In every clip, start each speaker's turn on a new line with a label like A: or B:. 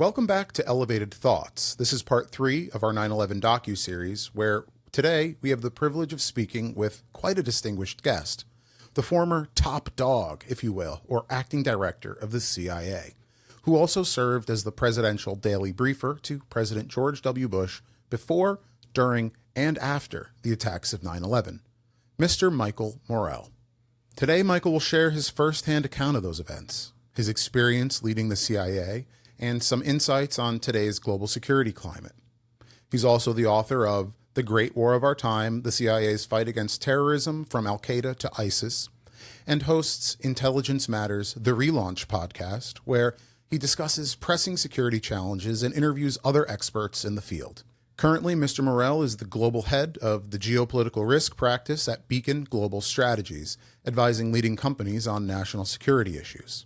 A: Welcome back to Elevated Thoughts. This is part 3 of our 9/11 docuseries, where today we have the privilege of speaking with quite a distinguished guest, the former top dog, if you will, or acting director of the CIA, who also served as the presidential daily briefer to President George W. Bush before, during, and after the attacks of 9/11, Mr. Michael Morell. Today, Michael will share his firsthand account of those events, his experience leading the CIA, and some insights on today's global security climate. He's also the author of The Great War of Our Time, the CIA's Fight Against Terrorism from Al-Qaeda to ISIS, and hosts Intelligence Matters, the Relaunch podcast, where he discusses pressing security challenges and interviews other experts in the field. Currently, Mr. Morell is the global head of the geopolitical risk practice at Beacon Global Strategies, advising leading companies on national security issues.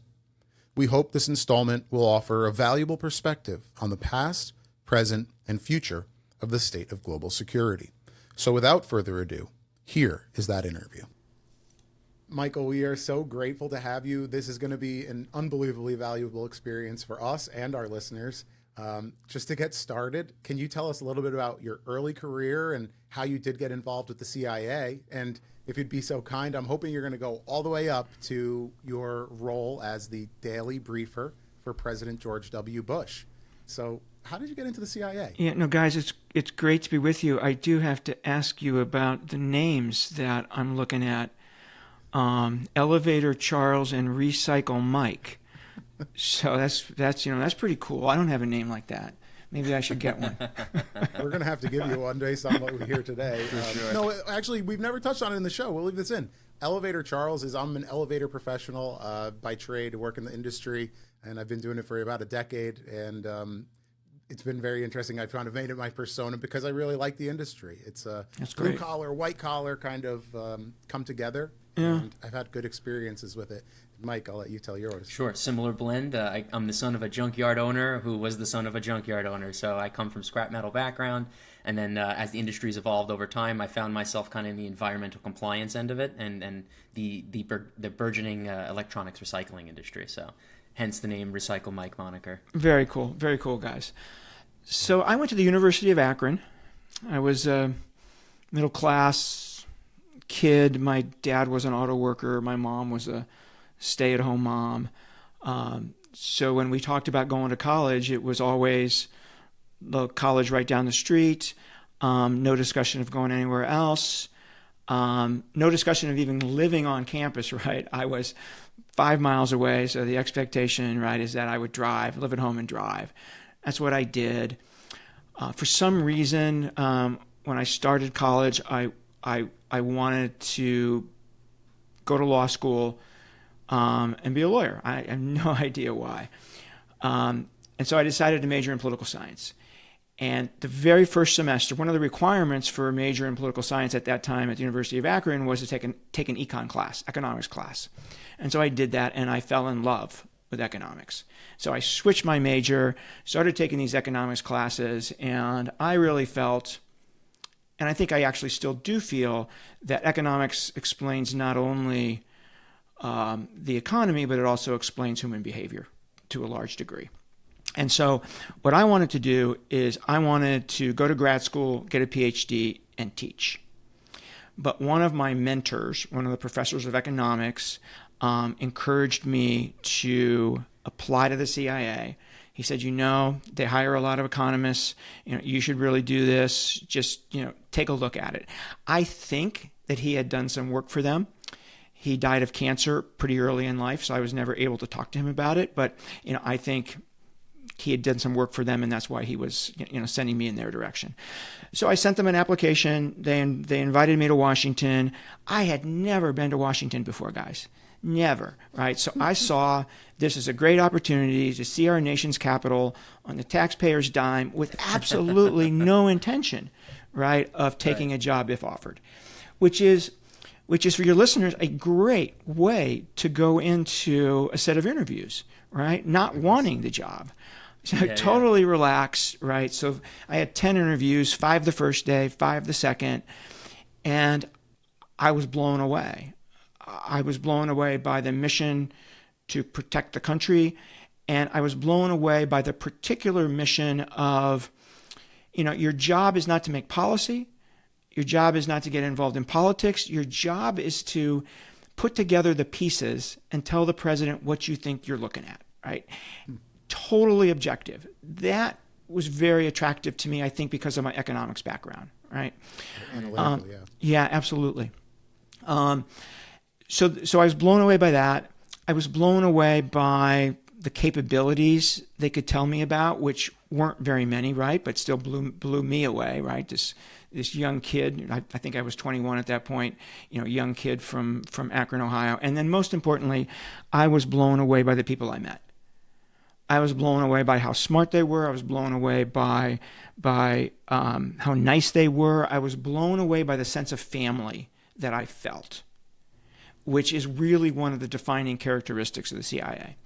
A: We hope this installment will offer a valuable perspective on the past, present, and future of the state of global security. So without further ado, here is that interview. Michael, we are so grateful to have you. This is going to be an unbelievably valuable experience for us and our listeners. Just to get started, can you tell us a little bit about your early career and how you did get involved with the CIA? And if you'd be so kind, I'm hoping you're going to go all the way up to your role as the daily briefer for President George W. Bush. So how did you get into the CIA?
B: Yeah, no, guys, it's great to be with you. I do have to ask you about the names that I'm looking at. Elevator Charles and Recycle Mike. So that's pretty cool. I don't have a name like that. Maybe I should get one.
A: We're going to have to give you one based on what we hear today.
C: Sure.
A: No, actually, we've never touched on it in the show. We'll leave this in. Elevator Charles I'm an elevator professional by trade, work in the industry, and I've been doing it for about a decade. And it's been very interesting. I've kind of made it my persona because I really like the industry. It's a blue collar, white collar kind of come together. Yeah. And I've had good experiences with it. Mike, I'll let you tell yours.
C: Sure. Similar blend. I'm the son of a junkyard owner who was the son of a junkyard owner. So I come from scrap metal background. And then as the industry's evolved over time, I found myself kind of in the environmental compliance end of it and the burgeoning electronics recycling industry. So hence the name Recycle Mike moniker.
B: Very cool. Very cool, guys. So I went to the University of Akron. I was a middle class kid. My dad was an auto worker. My mom was a stay-at-home mom. So when we talked about going to college, it was always the college right down the street, no discussion of going anywhere else, no discussion of even living on campus, right? I was 5 miles away, so the expectation, right, is that I would live at home and drive. That's what I did. For some reason, when I started college, I wanted to go to law school and be a lawyer. I have no idea why. And so I decided to major in political science. And the very first semester, one of the requirements for a major in political science at that time at the University of Akron was to take an econ class, economics class. And so I did that, and I fell in love with economics. So I switched my major, started taking these economics classes, and I really felt, and I think I actually still do feel, that economics explains not only the economy, but it also explains human behavior to a large degree. And so what I wanted to do is I wanted to go to grad school, get a PhD, and teach. But one of my mentors, one of the professors of economics, encouraged me to apply to the CIA. He said, they hire a lot of economists. You should really do this. Just, take a look at it. I think that he had done some work for them. He died of cancer pretty early in life, so I was never able to talk to him about it. But, I think he had done some work for them, and that's why he was, sending me in their direction. So I sent them an application. They invited me to Washington. I had never been to Washington before, guys. Never, right? So I saw this as a great opportunity to see our nation's capital on the taxpayer's dime with absolutely no intention, right, of taking a job if offered, which is for your listeners a great way to go into a set of interviews, right? Not wanting the job. So totally relaxed, right? So I had 10 interviews, 5 the first day, 5 the second, and I was blown away. I was blown away by the mission to protect the country And I was blown away by the particular mission of, your job is not to make policy. Your job is not to get involved in politics. Your job is to put together the pieces and tell the president what you think you're looking at, right? Totally objective. That was very attractive to me, I think, because of my economics background, right?
A: Analytical, yeah.
B: Yeah, absolutely. So I was blown away by that. I was blown away by the capabilities they could tell me about, which weren't very many, right? But still blew me away, right? This young kid, I think I was 21 at that point, young kid from Akron, Ohio. And then most importantly, I was blown away by the people I met. I was blown away by how smart they were. I was blown away by how nice they were. I was blown away by the sense of family that I felt, which is really one of the defining characteristics of the CIA.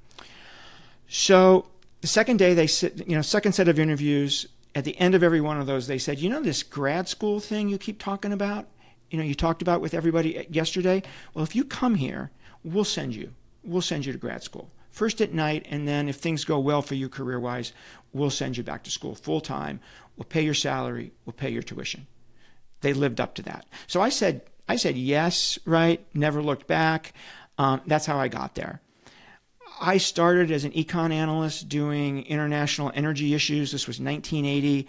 B: So the second day, second set of interviews, at the end of every one of those, they said, this grad school thing you keep talking about, you talked about with everybody yesterday. Well, if you come here, we'll send you to grad school. First at night, and then if things go well for you career-wise, we'll send you back to school full-time. We'll pay your salary. We'll pay your tuition. They lived up to that. So I said yes, right? Never looked back. That's how I got there. I started as an econ analyst doing international energy issues. This was 1980,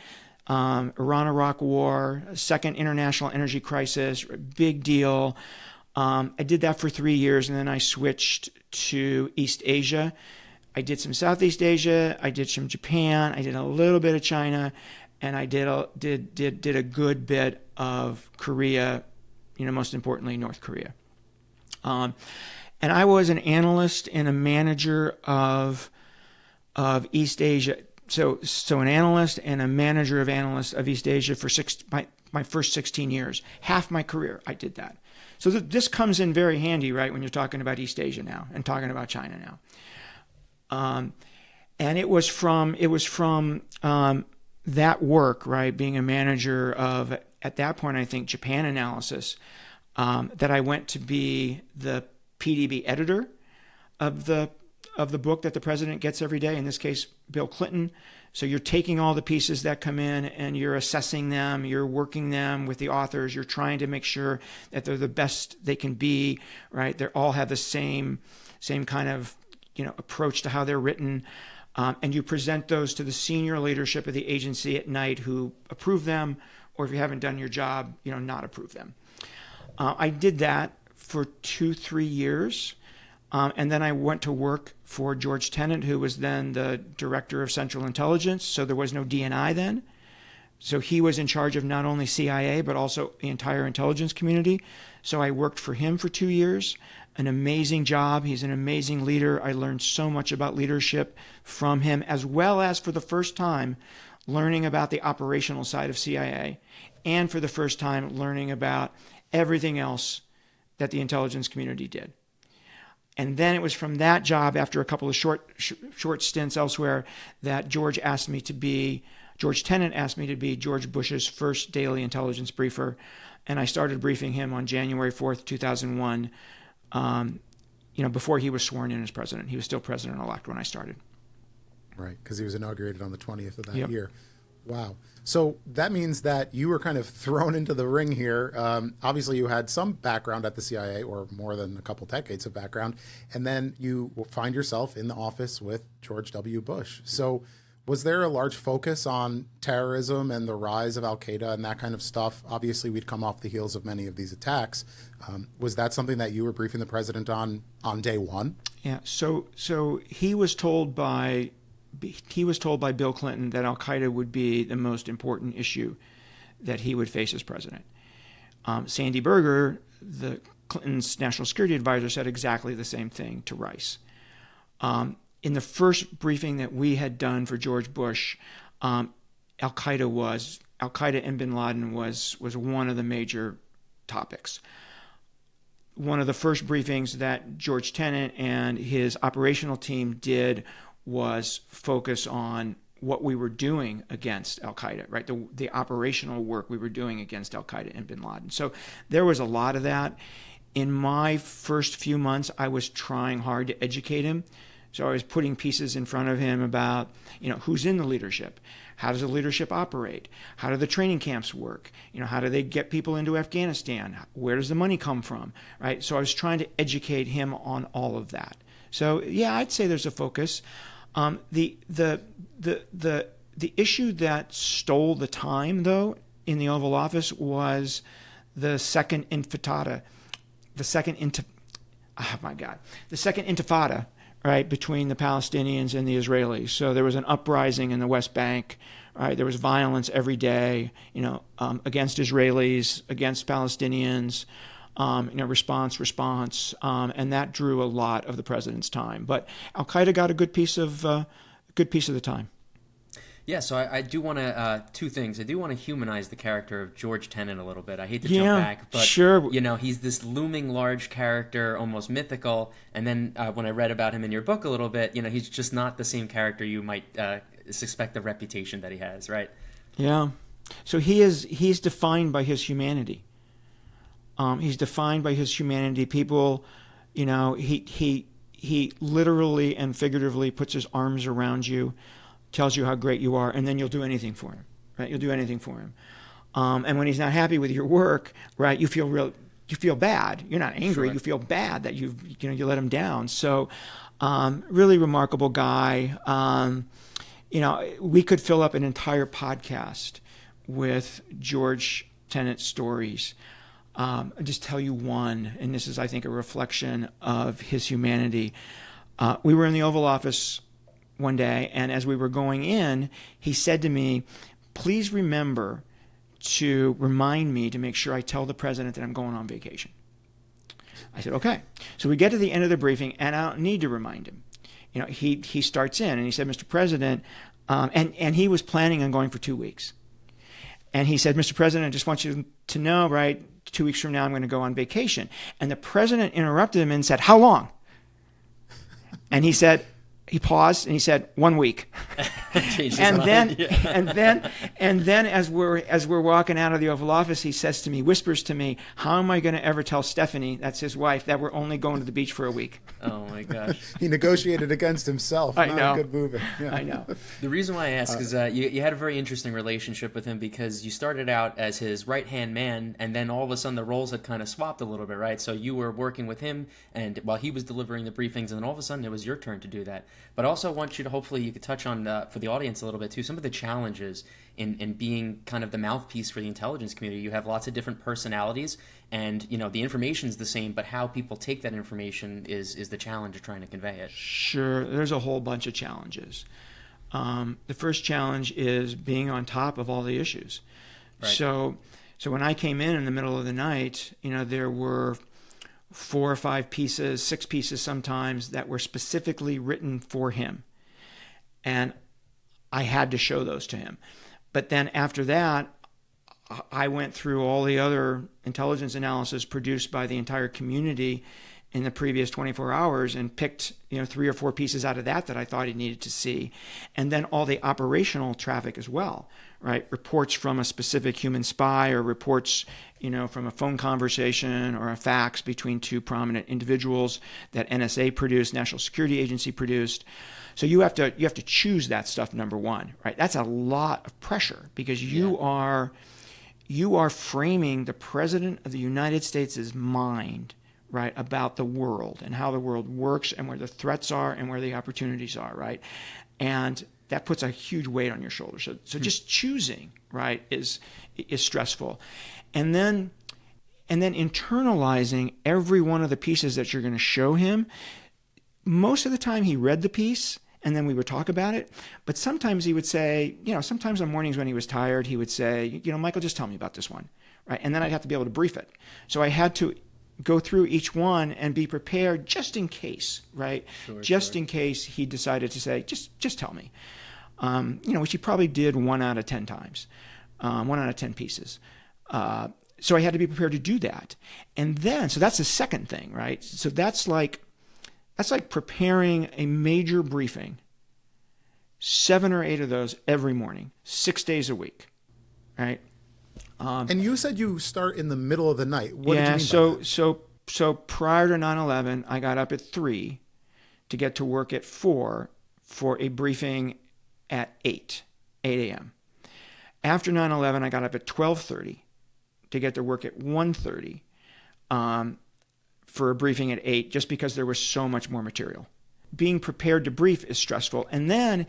B: Iran-Iraq War, second international energy crisis, big deal. I did that for 3 years, and then I switched to East Asia. I did some Southeast Asia. I did some Japan. I did a little bit of China, and I did a good bit of Korea. Most importantly, North Korea. And I was an analyst and a manager of East Asia. So an analyst and a manager of analysts of East Asia for my first 16 years. Half my career, I did that. So this comes in very handy, right, when you're talking about East Asia now and talking about China now. And it was from that work, right, being a manager of, at that point, I think, Japan analysis, that I went to be the PDB editor of the book that the president gets every day, in this case, Bill Clinton. So you're taking all the pieces that come in and you're assessing them, you're working them with the authors, you're trying to make sure that they're the best they can be, right? They all have the same kind of, approach to how they're written. And you present those to the senior leadership of the agency at night, who approve them, or if you haven't done your job, not approve them. I did that for 2-3 years. And then I went to work for George Tenet, who was then the director of Central Intelligence. So there was no D&I then. So he was in charge of not only CIA, but also the entire intelligence community. So I worked for him for 2 years. An amazing job. He's an amazing leader. I learned so much about leadership from him, as well as, for the first time, learning about the operational side of CIA, and for the first time learning about everything else that the intelligence community did. And then it was from that job, after a couple of short stints elsewhere, that George Tenet asked me to be George Bush's first daily intelligence briefer. And I started briefing him on January 4th, 2001, before he was sworn in as president. He was still president-elect when I started.
A: Right, because he was inaugurated on the 20th of that
B: Yep.
A: year. Wow. So that means that you were kind of thrown into the ring here. Obviously, you had some background at the CIA, or more than a couple decades of background, and then you find yourself in the office with George W. Bush. So was there a large focus on terrorism and the rise of Al-Qaeda and that kind of stuff? Obviously, we'd come off the heels of many of these attacks. Was that something that you were briefing the president on day one?
B: Yeah. So he was told by Bill Clinton that Al-Qaeda would be the most important issue that he would face as president. Sandy Berger, the Clinton's national security advisor, said exactly the same thing to Rice. In the first briefing that we had done for George Bush, Al-Qaeda and bin Laden was one of the major topics. One of the first briefings that George Tenet and his operational team did was focus on what we were doing against Al-Qaeda, right? The operational work we were doing against Al-Qaeda and bin Laden. So there was a lot of that. In my first few months, I was trying hard to educate him So I was putting pieces in front of him about, who's in the leadership, how does the leadership operate, how do the training camps work, how do they get people into Afghanistan, where does the money come from, right? So I was trying to educate him on all of that. So yeah, I'd say there's a focus. The issue that stole the time, though, in the Oval Office was the second intifada, the second intifada, right, between the Palestinians and the Israelis. So there was an uprising in the West Bank, right? There was violence every day, against Israelis, against Palestinians, response, and that drew a lot of the president's time. But Al Qaeda got a good piece of the time.
C: Yeah, so I do want to, two things. I do want to humanize the character of George Tenet a little bit. I hate to jump back, but
B: sure.
C: He's this looming large character, almost mythical. And then when I read about him in your book a little bit, he's just not the same character you might suspect the reputation that he has, right?
B: Yeah. So he's defined by his humanity. He's defined by his humanity. People, he literally and figuratively puts his arms around you, tells you how great you are, and then you'll do anything for him, right? You'll do anything for him. And when he's not happy with your work, right, you feel bad. You're not angry.
C: Sure.
B: You feel bad that you let him down. So, really remarkable guy. We could fill up an entire podcast with George Tenet stories. I'll just tell you one, and this is, I think, a reflection of his humanity. We were in the Oval Office one day, and as we were going in, he said to me, "Please remember to remind me to make sure I tell the president that I'm going on vacation." I said, "Okay." So we get to the end of the briefing, and I don't need to remind him. He starts in, and he said, "Mr. President," and he was planning on going for 2 weeks. And he said, "Mr. President, I just want you to know, right, 2 weeks from now I'm going to go on vacation." And the president interrupted him and said, "How long?" And he paused and he said, 1 week. and then as we're walking out of the Oval Office, he says to me, whispers to me, "How am I going to ever tell Stephanie," that's his wife, "that we're only going to the beach for a week?"
C: Oh my gosh.
A: He negotiated against himself.
B: I know.
A: A good move. Yeah.
B: I know.
C: The reason why I ask is you had a very interesting relationship with him because you started out as his right-hand man, and then all of a sudden the roles had kind of swapped a little bit, right? So you were working with him, and while he was delivering the briefings, and then all of a sudden it was your turn to do that. But I also want you to, hopefully you could touch on, for the audience a little bit too, some of the challenges in being kind of the mouthpiece for the intelligence community. You have lots of different personalities, and the information's the same, but how people take that information is the challenge of trying to convey it.
B: Sure, there's a whole bunch of challenges. The first challenge is being on top of all the issues. Right. So when I came in the middle of the night, there were 4 or 5 pieces, 6 pieces sometimes, that were specifically written for him. And I had to show those to him. But then after that, I went through all the other intelligence analysis produced by the entire community in the previous 24 hours and picked 3 or 4 pieces out of that I thought he needed to see. And then all the operational traffic as well, right? Reports from a specific human spy, or reports from a phone conversation or a fax between 2 prominent individuals that NSA produced, National Security Agency produced. So you have to choose that stuff, number one, right? That's a lot of pressure because you are framing the President of the United States' mind, right, about the world and how the world works and where the threats are and where the opportunities are, right? And that puts a huge weight on your shoulders. So just choosing, right, is stressful. And then internalizing every one of the pieces that you're going to show him. Most of the time he read the piece and then we would talk about it. But sometimes he would say, sometimes on mornings when he was tired, he would say, "Michael, just tell me about this one," right? And then I'd have to be able to brief it. So I had to go through each one and be prepared just in case, right? Sure. In case he decided to say, just tell me. Which he probably did 1 out of 10 times, 1 out of 10 pieces. So I had to be prepared to do that. And then, so that's the second thing, right? So that's like preparing a major briefing, 7 or 8 of those every morning, 6 days a week, right?
A: And you said you start in the middle of the night. What did you mean by that?
B: So prior to 9/11, I got up at 3 to get to work at 4 for a briefing at 8 a.m. After 9/11, I got up at 12:30 to get to work at 1:30 for a briefing at 8, just because there was so much more material. Being prepared to brief is stressful. And then,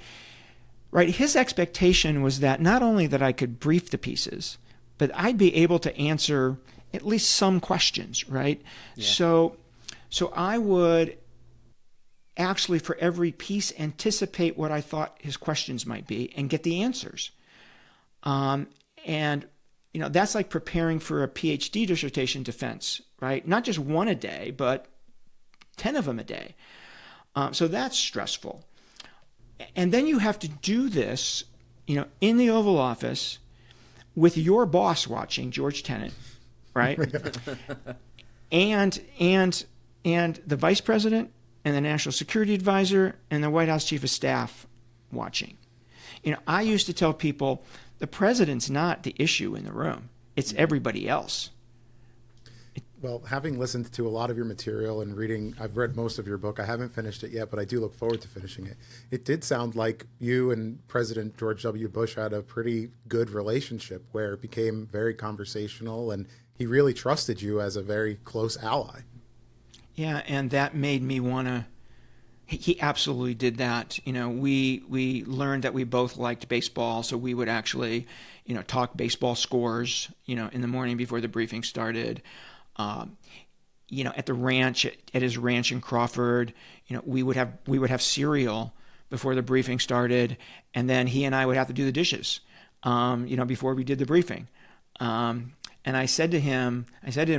B: right, his expectation was that not only that I could brief the pieces, but I'd be able to answer at least some questions, right?
C: Yeah.
B: So I would actually, for every piece, anticipate what I thought his questions might be and get the answers. And, that's like preparing for a PhD dissertation defense, right? Not just one a day, but 10 of them a day. So that's stressful. And then you have to do this, in the Oval Office with your boss watching, George Tenet, right? and the vice president and the national security advisor and the White House chief of staff watching. I used to tell people the president's not the issue in the room. It's everybody else.
A: Well, having listened to a lot of your material and reading, I've read most of your book. I haven't finished it yet, but I do look forward to finishing it. It did sound like you and President George W. Bush had a pretty good relationship where it became very conversational, and he really trusted you as a very close ally.
B: Yeah, and that made me want to. He absolutely did that. We learned that we both liked baseball, so we would actually, talk baseball scores, in the morning before the briefing started. At the ranch, at his ranch in Crawford, we would have cereal before the briefing started, and then he and I would have to do the dishes, before we did the briefing. And I said to him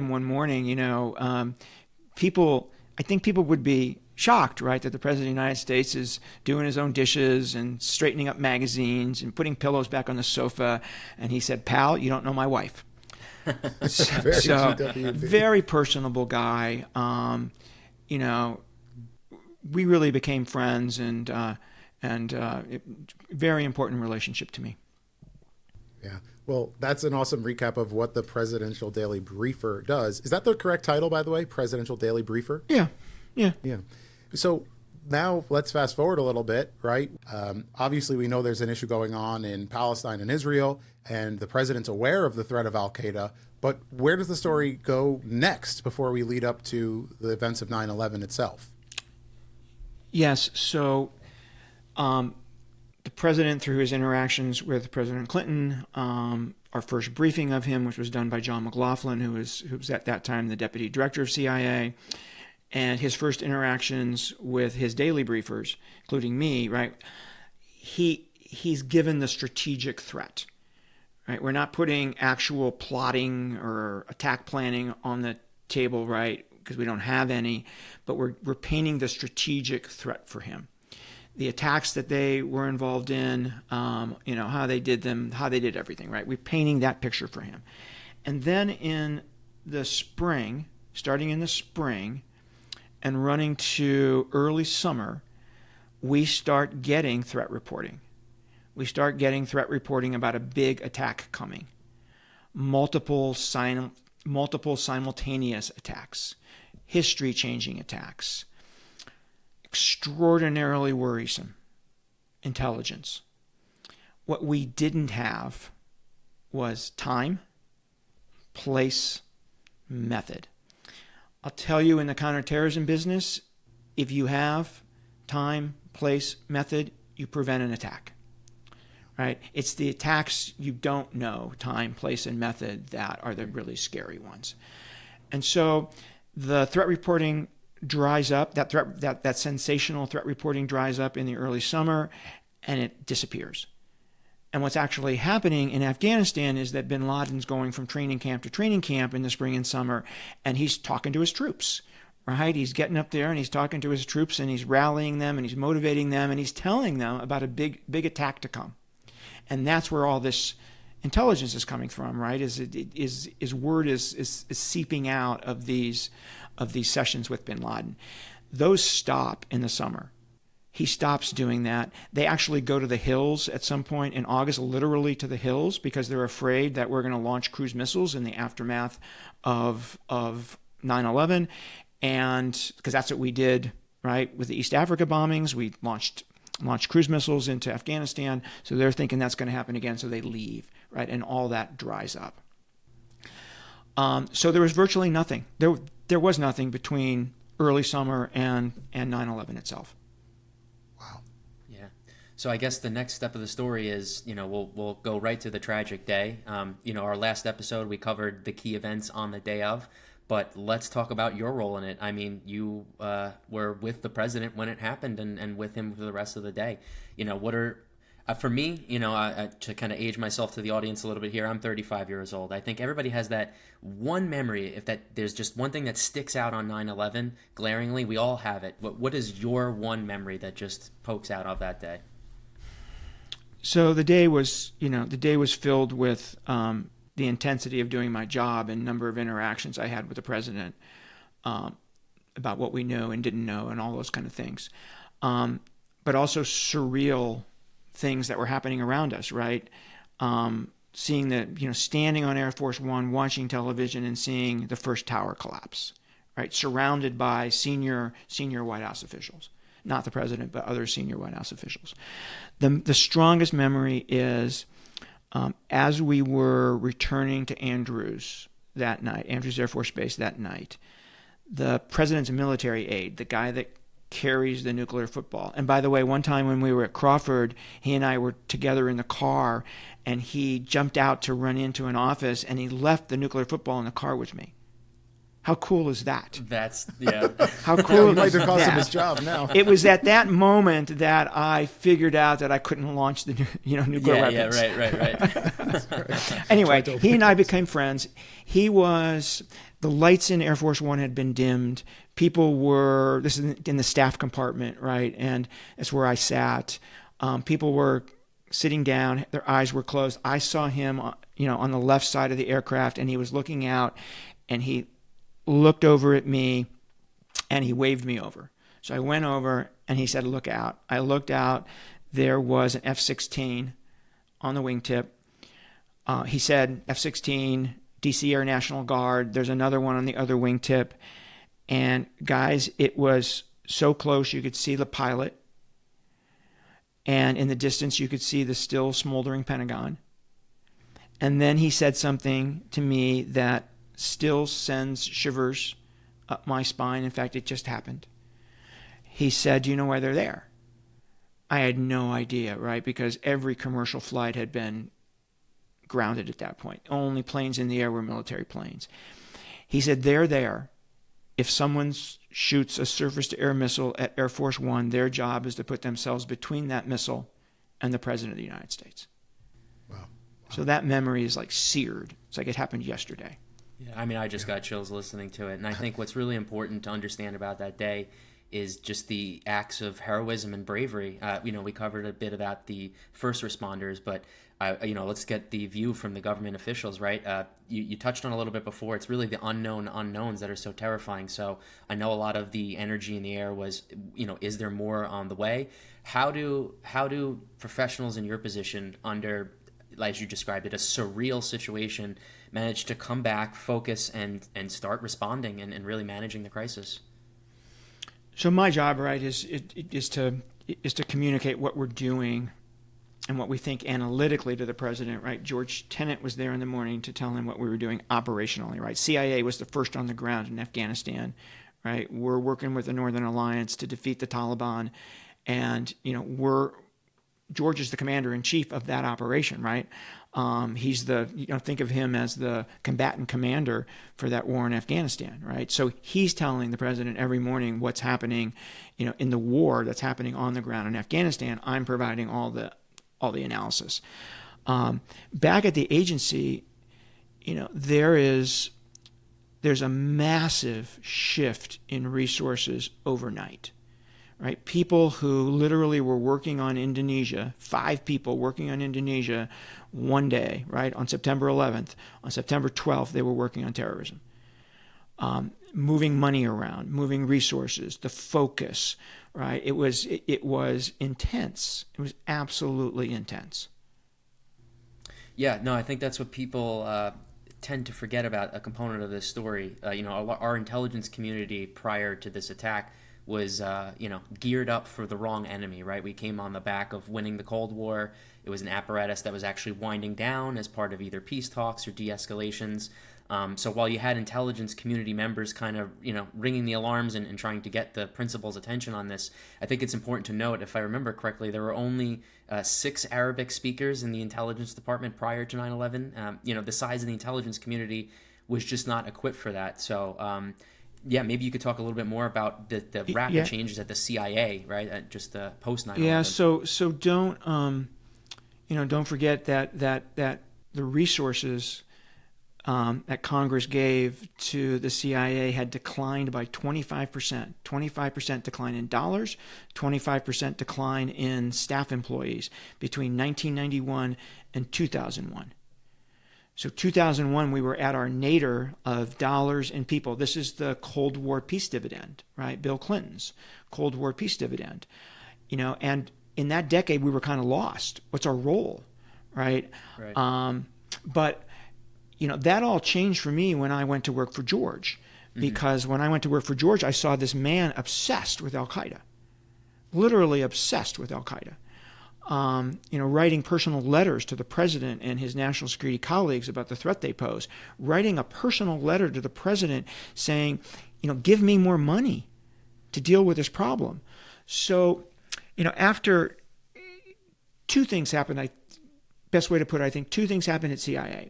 B: one morning, I think people would be shocked, right, that the President of the United States is doing his own dishes and straightening up magazines and putting pillows back on the sofa. And he said, "Pal, you don't know my wife." Very personable guy. We really became friends, and very important relationship to me.
A: Yeah. Well, that's an awesome recap of what the Presidential Daily Briefer does. Is that the correct title, by the way? Presidential Daily Briefer?
B: Yeah.
A: So now let's fast forward a little bit, right? Obviously, we know there's an issue going on in Palestine and Israel, and the president's aware of the threat of Al-Qaeda. But where does the story go next before we lead up to the events of 9/11 itself?
B: Yes. So the president, through his interactions with President Clinton, our first briefing of him, which was done by John McLaughlin, who was at that time the deputy director of CIA, and his first interactions with his daily briefers, including me, right? He's given the strategic threat, right? We're not putting actual plotting or attack planning on the table, right? Because we don't have any, but we're painting the strategic threat for him. The attacks that they were involved in, how they did them, how they did everything, right? We're painting that picture for him. And then in the spring, starting in the spring and running to early summer, we start getting threat reporting. We start getting threat reporting about a big attack coming. Multiple simultaneous attacks, history-changing attacks, extraordinarily worrisome intelligence. What we didn't have was time, place, method. I'll tell you, in the counterterrorism business, if you have time, place, method, you prevent an attack. Right? It's the attacks you don't know, time, place, and method, that are the really scary ones. And so the threat reporting dries up, that sensational threat reporting dries up in the early summer, and it disappears. And what's actually happening in Afghanistan is that bin Laden's going from training camp to training camp in the spring and summer, and he's talking to his troops, right? He's getting up there and he's talking to his troops, and he's rallying them, and he's motivating them, and he's telling them about a big attack to come. And that's where all this intelligence is coming from, right? Is word is seeping out of these sessions with bin Laden. Those stop in the summer. He stops doing that. They actually go to the hills at some point in August, literally to the hills, because they're afraid that we're going to launch cruise missiles in the aftermath of 9/11, and because that's what we did right? With the East Africa bombings, we launched cruise missiles into Afghanistan. So they're thinking that's going to happen again. So they leave, right? And all that dries up. So there was virtually nothing. There was nothing between early summer and 9/11 itself.
A: Wow.
C: Yeah. So I guess the next step of the story is, we'll go right to the tragic day. Our last episode, we covered the key events on the day of, but let's talk about your role in it. I mean, you were with the president when it happened and with him for the rest of the day. What are for me, to kind of age myself to the audience a little bit here, I'm 35 years old. I think everybody has that one memory. If that there's just one thing that sticks out on 9/11 glaringly, we all have it. What is your one memory that just pokes out of that day?
B: So the day was filled with the intensity of doing my job and number of interactions I had with the president about what we knew and didn't know and all those kind of things, but also surreal things that were happening around us, right? Seeing standing on Air Force One, watching television and seeing the first tower collapse, right? Surrounded by senior White House officials, not the president, but other senior White House officials. The strongest memory is as we were returning to Andrews Air Force Base that night, the president's military aide, the guy that carries the nuclear football. And by the way, one time when we were at Crawford, he and I were together in the car, and he jumped out to run into an office, and he left the nuclear football in the car with me. How cool is that?
C: Yeah.
B: How cool
A: It might
B: is
A: have cost him
B: that?
A: his job now.
B: It was at that moment that I figured out that I couldn't launch the nuclear weapons.
C: Right.
B: Anyway, he and I became friends. The lights in Air Force One had been dimmed. This is in the staff compartment, right? And that's where I sat. People were sitting down, their eyes were closed. I saw him, on the left side of the aircraft, and he was looking out, and he looked over at me, and he waved me over. So I went over, and he said, "Look out." I looked out. There was an F-16 on the wingtip. He said, F-16, DC Air National Guard. There's another one on the other wingtip. And guys, it was so close you could see the pilot. And in the distance you could see the still smoldering Pentagon. And then he said something to me that still sends shivers up my spine. In fact, it just happened. He said, "Do you know why they're there?" I had no idea, right? Because every commercial flight had been grounded at that point. Only planes in the air were military planes. He said, "They're there. If someone shoots a surface-to-air missile at Air Force One, their job is to put themselves between that missile and the President of the United States."
A: Wow.
B: So that memory is like seared. It's like it happened yesterday.
C: Yeah, I mean, I just got chills listening to it. And I think what's really important to understand about that day is just the acts of heroism and bravery. We covered a bit about the first responders, but let's get the view from the government officials, right? You touched on a little bit before. It's really the unknown unknowns that are so terrifying. So I know a lot of the energy in the air was, is there more on the way? How do professionals in your position under, as you described it, a surreal situation, manage to come back, focus, and start responding and really managing the crisis?
B: So my job, right, is to communicate what we're doing and what we think analytically to the president, right? George Tenet was there in the morning to tell him what we were doing operationally, right? CIA was the first on the ground in Afghanistan, right? We're working with the Northern Alliance to defeat the Taliban, and George is the commander-in-chief of that operation, right? He's think of him as the combatant commander for that war in Afghanistan, right? So he's telling the president every morning what's happening, in the war that's happening on the ground in Afghanistan. I'm providing all the analysis. Back at the agency, there's a massive shift in resources overnight. Right? People who literally were working on Indonesia, 5 people working on Indonesia one day, right? On September 11th. On September 12th, they were working on terrorism. Moving money around, moving resources, the focus, right? It was intense. It was absolutely intense.
C: Yeah, no, I think that's what people tend to forget about a component of this story. Our intelligence community prior to this attack was, geared up for the wrong enemy, right? We came on the back of winning the Cold War. It was an apparatus that was actually winding down as part of either peace talks or de-escalations. So while you had intelligence community members kind of, ringing the alarms and trying to get the principal's attention on this, I think it's important to note, if I remember correctly, there were only 6 Arabic speakers in the intelligence department prior to 9/11. The size of the intelligence community was just not equipped for that. So, maybe you could talk a little bit more about the rapid changes at the CIA, right? Just post 9/11.
B: Yeah. So don't forget that the resources that Congress gave to the CIA had declined by 25%. 25% decline in dollars, 25% decline in staff employees between 1991 and 2001. So 2001, we were at our nadir of dollars and people. This is the Cold War peace dividend, right? Bill Clinton's Cold War peace dividend. And in that decade, we were kind of lost. What's our role, right? But that all changed for me when I went to work for George. Because when I went to work for George, I saw this man obsessed with Al-Qaeda, literally obsessed with Al-Qaeda. Writing personal letters to the president and his national security colleagues about the threat they pose, writing a personal letter to the president saying, give me more money to deal with this problem. So, after 2 things happened, best way to put it, I think 2 things happened at CIA.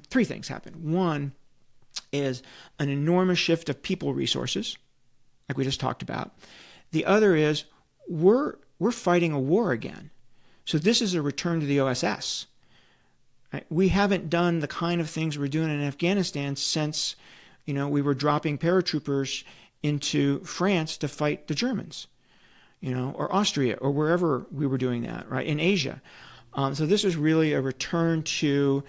B: 3 things happened. One is an enormous shift of people resources, like we just talked about. The other is we're fighting a war again. So this is a return to the OSS. Right? We haven't done the kind of things we're doing in Afghanistan since, we were dropping paratroopers into France to fight the Germans, or Austria, or wherever we were doing that, right, in Asia. So this was really a return to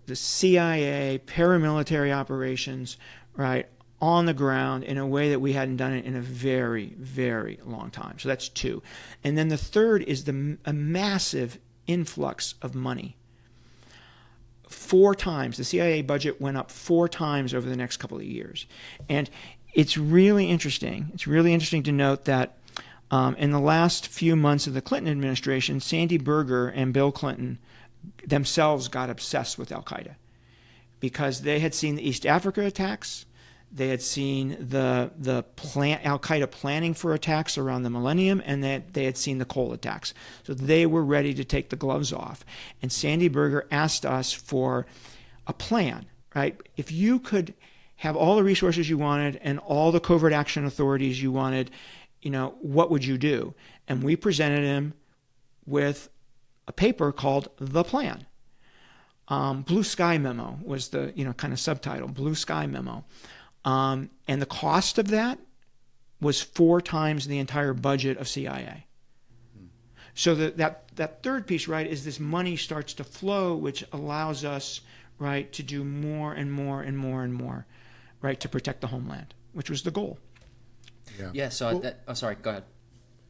B: the CIA paramilitary operations, right, on the ground in a way that we hadn't done it in a very, very long time. So that's 2. And then the third is a massive influx of money. 4 times. The CIA budget went up 4 times over the next couple of years. And it's really interesting. It's really interesting to note that in the last few months of the Clinton administration, Sandy Berger and Bill Clinton themselves got obsessed with Al-Qaeda because they had seen the East Africa attacks. They had seen the Al-Qaeda planning for attacks around the millennium, and they had seen the Cole attacks. So they were ready to take the gloves off. And Sandy Berger asked us for a plan, right? If you could have all the resources you wanted and all the covert action authorities you wanted, what would you do? And we presented him with a paper called The Plan. Blue Sky Memo was the kind of subtitle, Blue Sky Memo. And the cost of that was 4 times the entire budget of CIA. So that third piece, right, is this money starts to flow, which allows us, right, to do more and more and more and more, right, to protect the homeland, which was the goal.
C: Yeah. So sorry, go ahead.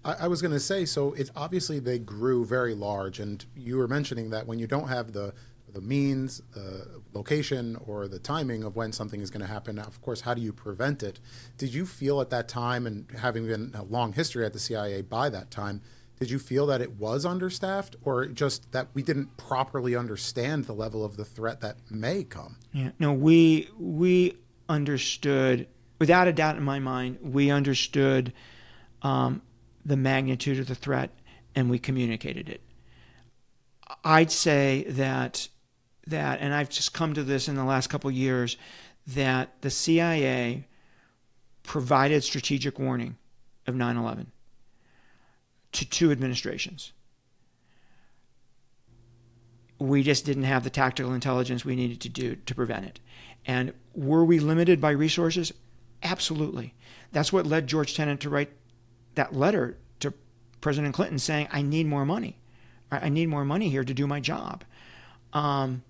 A: I was going to say, so it's obviously they grew very large, and you were mentioning that when you don't have the means, the location, or the timing of when something is going to happen, of course, how do you prevent it? Did you feel at that time, and having been a long history at the CIA by that time, did you feel that it was understaffed, or just that we didn't properly understand the level of the threat that may come?
B: Yeah, no, we understood, without a doubt in my mind, we understood the magnitude of the threat, and we communicated it. I'd say that, and I've just come to this in the last couple of years, that the CIA provided strategic warning of 9/11 to 2 administrations. We just didn't have the tactical intelligence we needed to do to prevent it. And were we limited by resources? Absolutely. That's what led George Tenet to write that letter to President Clinton saying, I need more money. I need more money here to do my job. One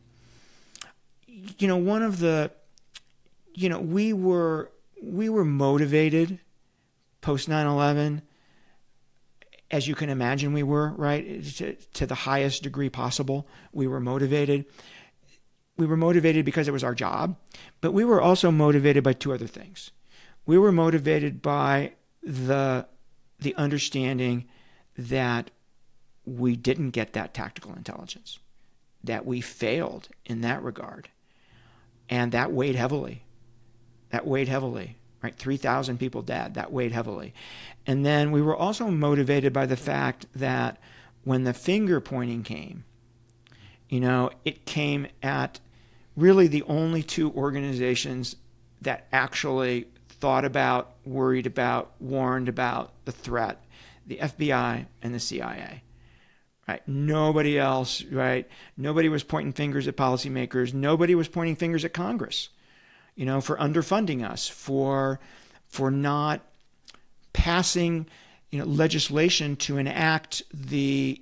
B: of the, we were motivated post 9/11, as you can imagine we were, right, to the highest degree possible. We were motivated. We were motivated because it was our job, but we were also motivated by 2 other things. We were motivated by the understanding that we didn't get that tactical intelligence, that we failed in that regard. And that weighed heavily. Right? 3,000 people dead. That weighed heavily. And then we were also motivated by the fact that when the finger pointing came, it came at really the only two organizations that actually thought about, worried about, warned about the threat, the FBI and the CIA. Right? Nobody else, right? Nobody was pointing fingers at policymakers. Nobody was pointing fingers at Congress, for underfunding us, for not passing, legislation to enact the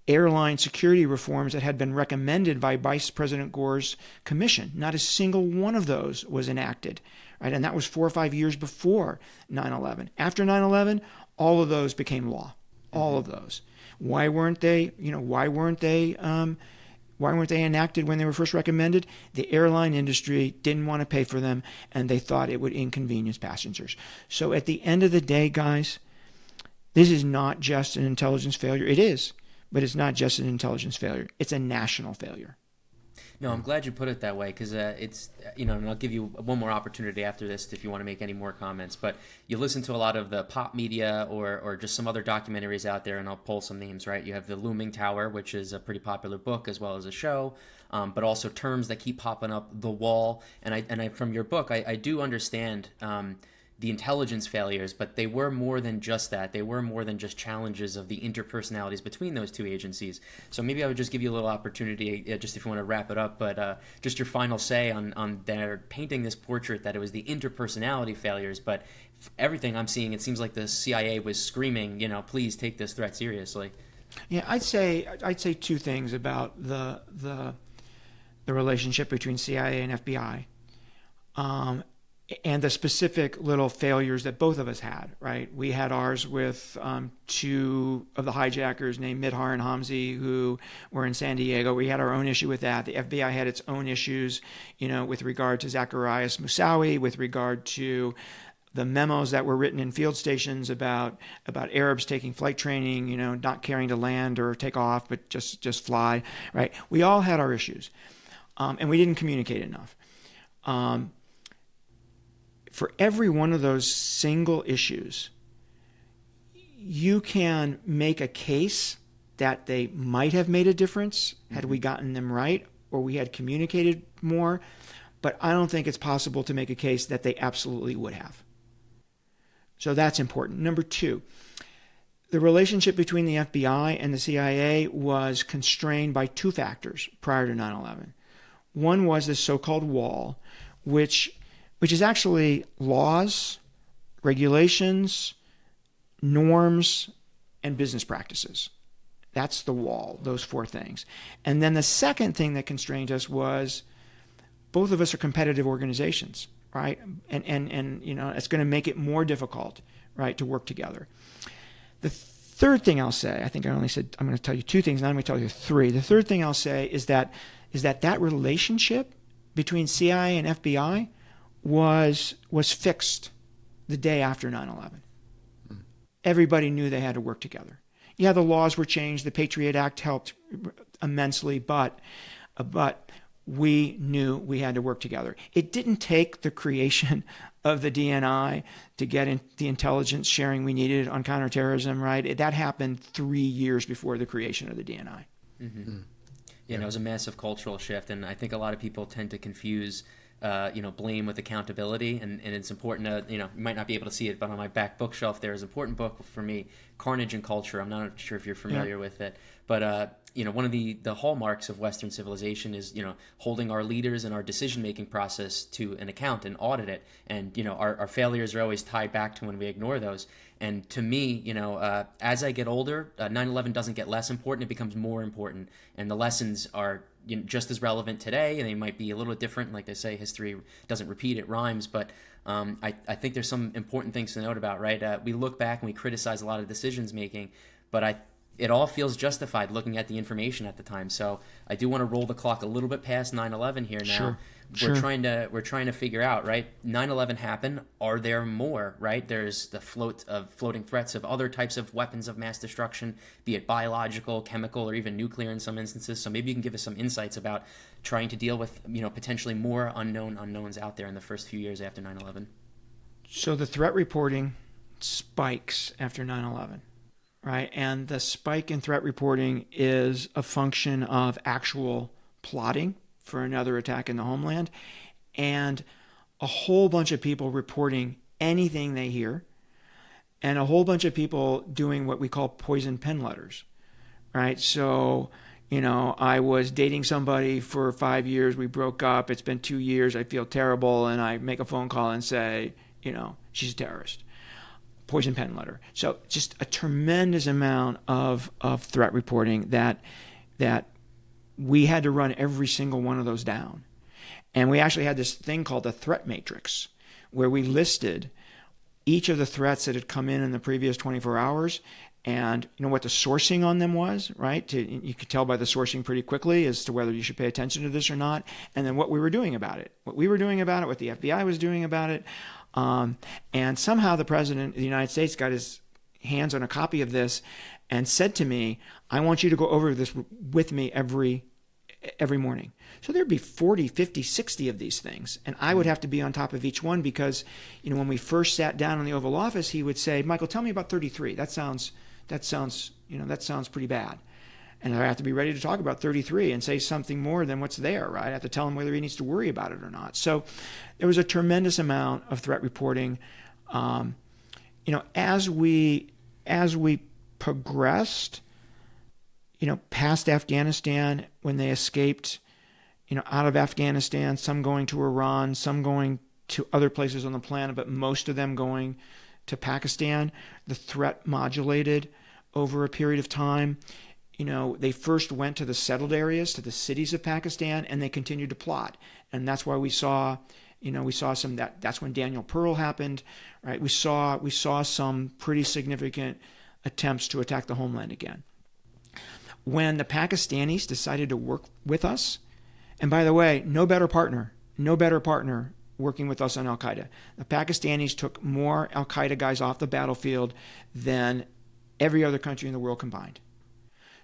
B: airline security reforms that had been recommended by Vice President Gore's commission. Not a single one of those was enacted, right? And that was 4 or 5 years before 9/11. After 9/11, all of those became law. All of those. Why weren't they enacted when they were first recommended? The airline industry didn't want to pay for them, and they thought it would inconvenience passengers. So at the end of the day, guys, this is not just an intelligence failure. It is, but it's not just an intelligence failure. It's a national failure.
C: No, I'm glad you put it that way, because it's, and I'll give you one more opportunity after this if you want to make any more comments. But you listen to a lot of the pop media or just some other documentaries out there, and I'll pull some names, right? You have The Looming Tower, which is a pretty popular book as well as a show, but also terms that keep popping up, The Wall. And I from your book, I do understand the intelligence failures, but they were more than just that. They were more than just challenges of the interpersonalities between those two agencies. So maybe I would just give you a little opportunity, just if you want to wrap it up, but just your final say on their painting this portrait that it was the interpersonality failures, but everything I'm seeing, it seems like the CIA was screaming, please take this threat seriously.
B: Yeah, I'd say two things about the relationship between CIA and FBI. And the specific little failures that both of us had, right? We had ours with two of the hijackers named Midhar and Hamzi, who were in San Diego. We had our own issue with that. The FBI had its own issues, with regard to Zacharias Moussaoui, with regard to the memos that were written in field stations about Arabs taking flight training, not caring to land or take off, but just fly, right? We all had our issues, and we didn't communicate enough. For every one of those single issues, you can make a case that they might have made a difference had we gotten them right or we had communicated more, but I don't think it's possible to make a case that they absolutely would have. So that's important. Number two, the relationship between the FBI and the CIA was constrained by two factors prior to 9/11. One was this so-called wall, which is actually laws, regulations, norms, and business practices. That's the wall, those four things. And then the second thing that constrained us was both of us are competitive organizations, right? And it's going to make it more difficult, right, to work together. The third thing I'll say, I think I only said, I'm going to tell you two things, now I'm going to tell you three. The third thing I'll say is that relationship between CIA and FBI was fixed the day after 9/11. Everybody knew they had to work together. Yeah, the laws were changed. The Patriot Act helped immensely, but we knew we had to work together. It didn't take the creation of the DNI to get in the intelligence sharing we needed on counterterrorism, right? That happened 3 years before the creation of the DNI.
C: Mm-hmm. Yeah, it was a massive cultural shift, and I think a lot of people tend to confuse blame with accountability, and it's important to, you might not be able to see it, but on my back bookshelf there is an important book for me, Carnage and Culture. I'm not sure if you're familiar with it, but one of the hallmarks of Western civilization is, holding our leaders and our decision-making process to an account and audit it. And, our failures are always tied back to when we ignore those. And to me, as I get older, 9/11 doesn't get less important, it becomes more important. And the lessons are just as relevant today, and they might be a little different. Like they say, history doesn't repeat, it rhymes. But I think there's some important things to note about, right? We look back and we criticize a lot of decisions making, but it all feels justified looking at the information at the time. So I do want to roll the clock a little bit past 9/11 here now.
B: Sure.
C: We're trying to figure out, right? 9/11 happened. Are there more, right? There's the floating threats of other types of weapons of mass destruction, be it biological, chemical, or even nuclear in some instances. So maybe you can give us some insights about trying to deal with, potentially more unknown unknowns out there in the first few years after 9/11.
B: So the threat reporting spikes after 9/11, right? And the spike in threat reporting is a function of actual plotting for another attack in the homeland, and a whole bunch of people reporting anything they hear, and a whole bunch of people doing what we call poison pen letters, right? So, I was dating somebody for 5 years, we broke up, it's been 2 years, I feel terrible, and I make a phone call and say, she's a terrorist. Poison pen letter. So just a tremendous amount of threat reporting that we had to run every single one of those down. And we actually had this thing called the threat matrix, where we listed each of the threats that had come in the previous 24 hours and what the sourcing on them was, right? You could tell by the sourcing pretty quickly as to whether you should pay attention to this or not, and then what we were doing about it. What we were doing about it, what the FBI was doing about it. And somehow the President of the United States got his hands on a copy of this and said to me, I want you to go over this with me every morning. So there'd be 40, 50, 60 of these things. And I would have to be on top of each one because, when we first sat down in the Oval Office, he would say, Michael, tell me about 33. That sounds pretty bad. And I have to be ready to talk about 33 and say something more than what's there, right? I have to tell him whether he needs to worry about it or not. So there was a tremendous amount of threat reporting. As we progressed, past Afghanistan, when they escaped, out of Afghanistan, some going to Iran, some going to other places on the planet, but most of them going to Pakistan, the threat modulated over a period of time. They first went to the settled areas, to the cities of Pakistan, and they continued to plot. And that's why we saw some that's when Daniel Pearl happened, right? We saw some pretty significant attempts to attack the homeland again. When the Pakistanis decided to work with us, and by the way, no better partner working with us on Al-Qaeda. The Pakistanis took more Al-Qaeda guys off the battlefield than every other country in the world combined.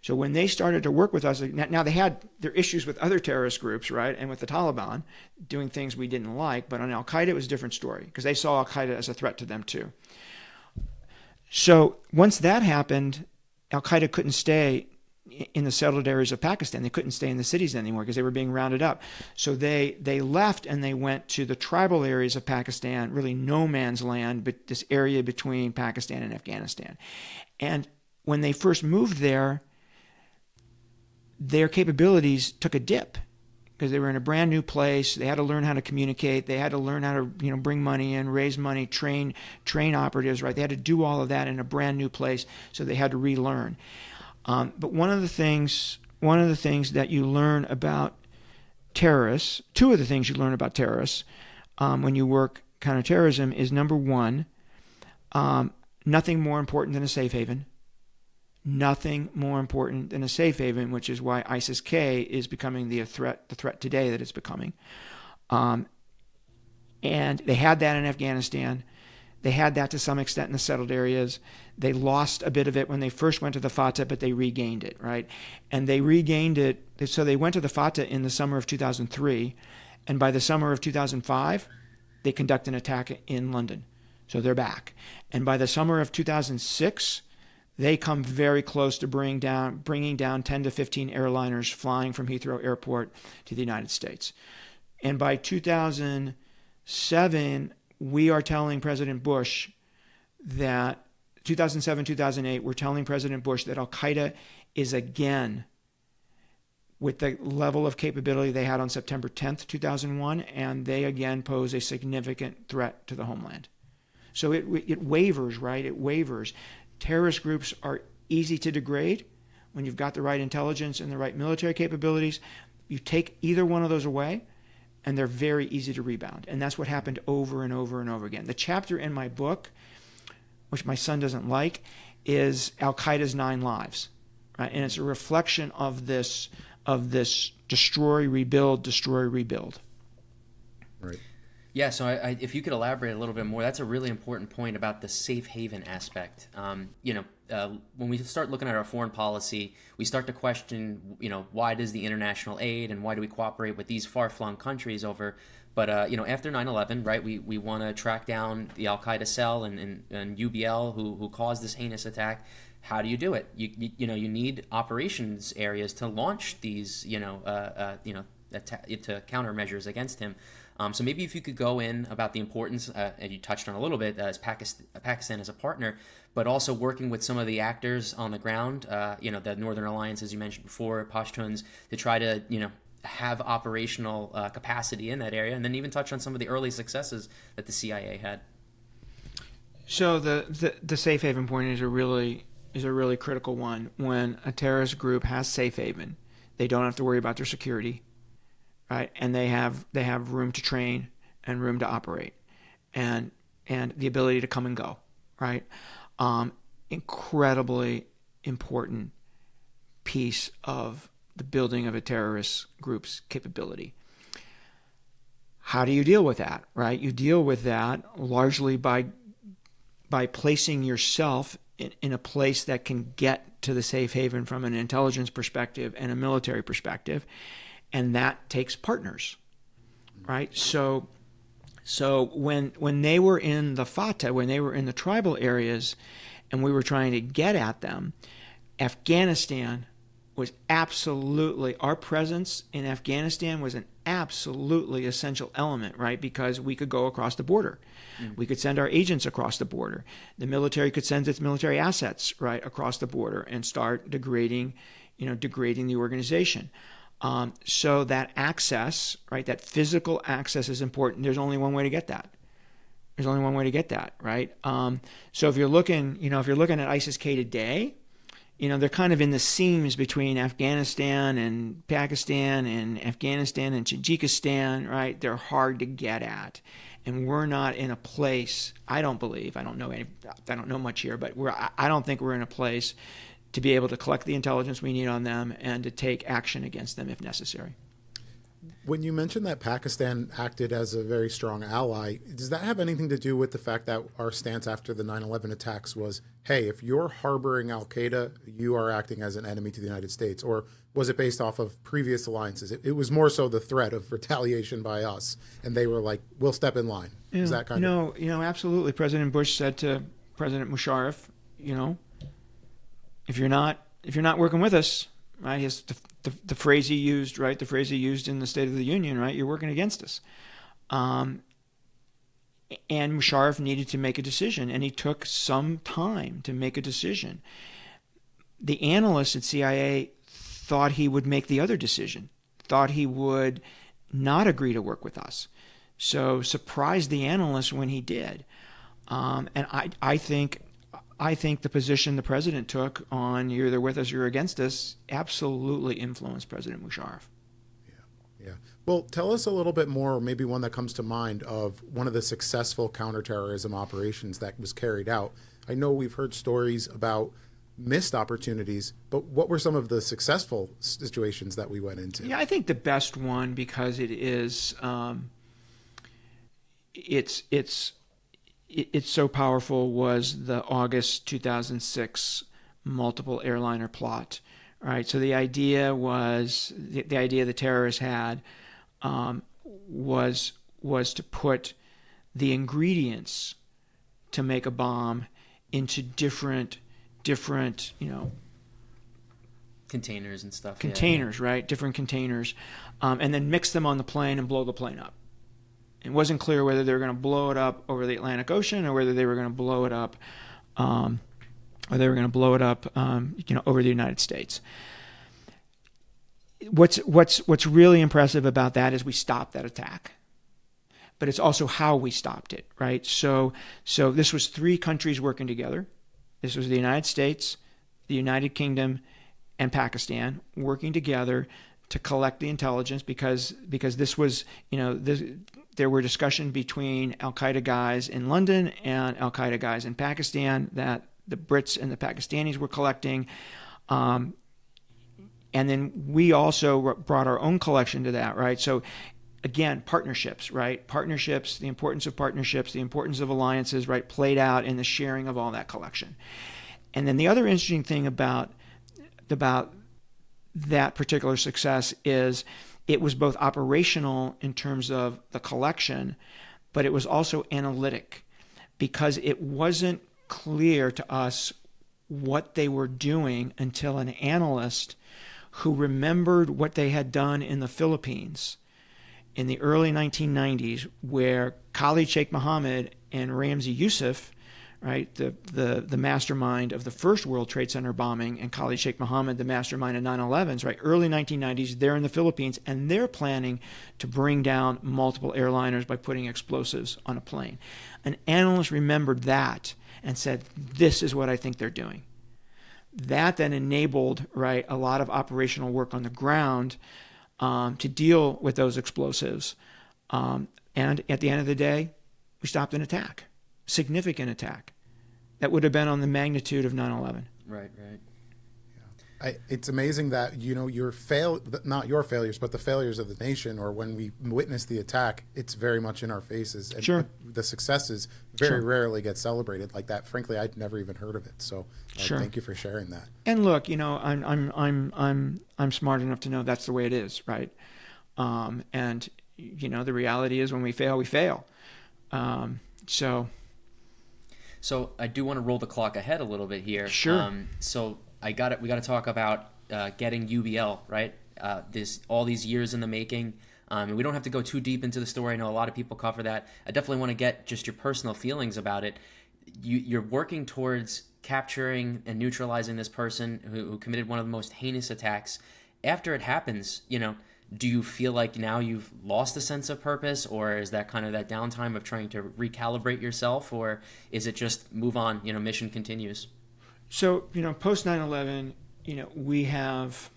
B: So when they started to work with us, now they had their issues with other terrorist groups, right, and with the Taliban doing things we didn't like, but on Al-Qaeda it was a different story because they saw Al-Qaeda as a threat to them too. So once that happened, Al-Qaeda couldn't stay in the settled areas of Pakistan. They couldn't stay in the cities anymore because they were being rounded up. So they left and they went to the tribal areas of Pakistan, really no man's land, but this area between Pakistan and Afghanistan. And when they first moved there, their capabilities took a dip because they were in a brand new place. They had to learn how to communicate. They had to learn how to, bring money in, raise money, train operatives, right? They had to do all of that in a brand new place, so they had to relearn. But one of the things that you learn about terrorists, two of the things you learn about terrorists when you work counterterrorism is, number one, nothing more important than a safe haven. Nothing more important than a safe haven, which is why ISIS-K is becoming the threat today that it's becoming. And they had that in Afghanistan. They had that to some extent in the settled areas. They lost a bit of it when they first went to the Fatah, but they regained it, right? And they regained it. So they went to the Fatah in the summer of 2003, and by the summer of 2005, they conduct an attack in London. So they're back. And by the summer of 2006, they come very close to bringing down 10 to 15 airliners flying from Heathrow Airport to the United States. And by 2007, we are telling President Bush that 2007, 2008, we're telling President Bush that Al-Qaeda is again with the level of capability they had on September 10th, 2001, and they again pose a significant threat to the homeland. So it wavers, right? It wavers. Terrorist groups are easy to degrade when you've got the right intelligence and the right military capabilities. You take either one of those away, and they're very easy to rebound. And that's what happened over and over and over again. The chapter in my book, which my son doesn't like, is Al-Qaeda's 9 lives. right? And it's a reflection of this destroy, rebuild, destroy, rebuild.
A: Right.
C: Yeah, so if you could elaborate a little bit more, that's a really important point about the safe haven aspect. When we start looking at our foreign policy, we start to question, why does the international aid and why do we cooperate with these far-flung countries over? But after 9/11, right, we want to track down the Al Qaeda cell and UBL who caused this heinous attack. How do you do it? You need operations areas to launch these to countermeasures against him. So maybe if you could go in about the importance, and you touched on a little bit, as Pakistan as a partner, but also working with some of the actors on the ground, the Northern Alliance, as you mentioned before, Pashtuns, to try to, have operational capacity in that area, and then even touch on some of the early successes that the CIA had.
B: So the safe haven point is a really critical one. When a terrorist group has safe haven, they don't have to worry about their security. Right, and they have room to train and room to operate, and the ability to come and go. Right, incredibly important piece of the building of a terrorist group's capability. How do you deal with that? Right, you deal with that largely by placing yourself in a place that can get to the safe haven from an intelligence perspective and a military perspective. And that takes partners, right? So when they were in the FATA, when they were in the tribal areas, and we were trying to get at them, Afghanistan was absolutely, our presence in Afghanistan was an absolutely essential element, right? Because we could go across the border. We could send our agents across the border. The military could send its military assets, right, across the border and start degrading the organization. So that access, right, that physical access is important. There's only one way to get that. Right? So if you're looking at ISIS-K today, they're kind of in the seams between Afghanistan and Pakistan and Afghanistan and Tajikistan, right? They're hard to get at. And we're not in a place, I don't know much here, but I don't think we're in a place to be able to collect the intelligence we need on them and to take action against them if necessary.
A: When you mentioned that Pakistan acted as a very strong ally, does that have anything to do with the fact that our stance after the 9/11 attacks was, hey, if you're harboring al-Qaeda, you are acting as an enemy to the United States? Or was it based off of previous alliances? It was more so the threat of retaliation by us, and they were like, we'll step in line. Is that kind of...
B: Absolutely. President Bush said to President Musharraf, if you're not working with us, right? The phrase he used, right? The phrase he used in the State of the Union, right? You're working against us. And Musharraf needed to make a decision, and he took some time to make a decision. The analysts at CIA thought he would make the other decision, thought he would not agree to work with us. So surprised the analysts when he did. And I think the position the president took on you're either with us or you're against us absolutely influenced President Musharraf.
A: Yeah. Well, tell us a little bit more, or maybe one that comes to mind, of one of the successful counterterrorism operations that was carried out. I know we've heard stories about missed opportunities, but what were some of the successful situations that we went into?
B: Yeah, I think the best one, because it is, it's so powerful, was the August 2006 multiple airliner plot. Right. So the idea the terrorists had was to put the ingredients to make a bomb into different
C: containers and stuff.
B: Containers, yeah. Right? Different containers, and then mix them on the plane and blow the plane up. It wasn't clear whether they were going to blow it up over the Atlantic Ocean or whether they were going to blow it up, over the United States. What's really impressive about that is we stopped that attack, but it's also how we stopped it, right? So this was 3 countries working together. This was the United States, the United Kingdom, and Pakistan working together to collect the intelligence because this was, there were discussions between al-Qaeda guys in London and al-Qaeda guys in Pakistan that the Brits and the Pakistanis were collecting. And then we also brought our own collection to that, right? So again, partnerships, right? Partnerships, the importance of partnerships, the importance of alliances, right? Played out in the sharing of all that collection. And then the other interesting thing about that particular success is it was both operational in terms of the collection, but it was also analytic, because it wasn't clear to us what they were doing until an analyst who remembered what they had done in the Philippines in the early 1990s, where Khalid Sheikh Mohammed and Ramzi Youssef, right, the mastermind of the first World Trade Center bombing, and Khalid Sheikh Mohammed, the mastermind of 9/11s, right, early 1990s, they're in the Philippines, and they're planning to bring down multiple airliners by putting explosives on a plane. An analyst remembered that and said, this is what I think they're doing. That then enabled, right, a lot of operational work on the ground to deal with those explosives. And at the end of the day, we stopped an attack, significant attack, that would have been on the magnitude of 9/11.
C: Right, right.
A: It's amazing that, you know, not your failures, but the failures of the nation, or when we witness the attack, it's very much in our faces. And
B: Sure.
A: the successes very rarely get celebrated like that. Frankly, I'd never even heard of it. So
B: Sure.
A: thank you for sharing that.
B: And look, you know, I'm smart enough to know that's the way it is, right? And you know, the reality is when we fail, we fail. So
C: I do want to roll the clock ahead a little bit here.
B: Sure.
C: We got to talk about getting UBL, right? All these years in the making. And we don't have to go too deep into the story. I know a lot of people cover that. I definitely want to get just your personal feelings about it. You're working towards capturing and neutralizing this person who committed one of the most heinous attacks. After it happens, you know, do you feel like now you've lost a sense of purpose, or is that kind of that downtime of trying to recalibrate yourself, or is it just move on, you know, mission continues?
B: So, you know, post 9/11, you know, we have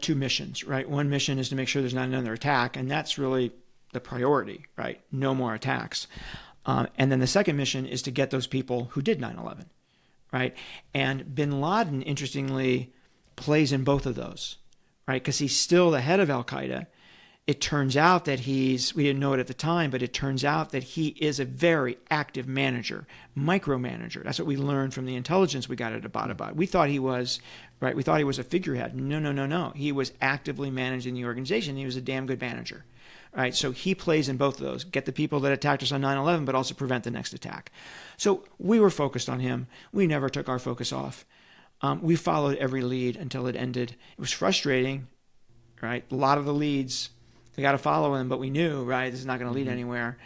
B: two missions, right? One mission is to make sure there's not another attack, and that's really the priority, right? No more attacks. And then the second mission is to get those people who did 9/11, right? And bin Laden, interestingly, plays in both of those, right? Because he's still the head of Al-Qaeda. It turns out that we didn't know it at the time, but it turns out that he is a very active manager, micromanager. That's what we learned from the intelligence we got at Abbottabad. We thought he was, right? We thought he was a figurehead. No. He was actively managing the organization. He was a damn good manager, right? So he plays in both of those. Get the people that attacked us on 9/11, but also prevent the next attack. So we were focused on him. We never took our focus off. We followed every lead until it ended. It was frustrating, right? A lot of the leads, we got to follow him, but we knew, right, this is not going to lead anywhere.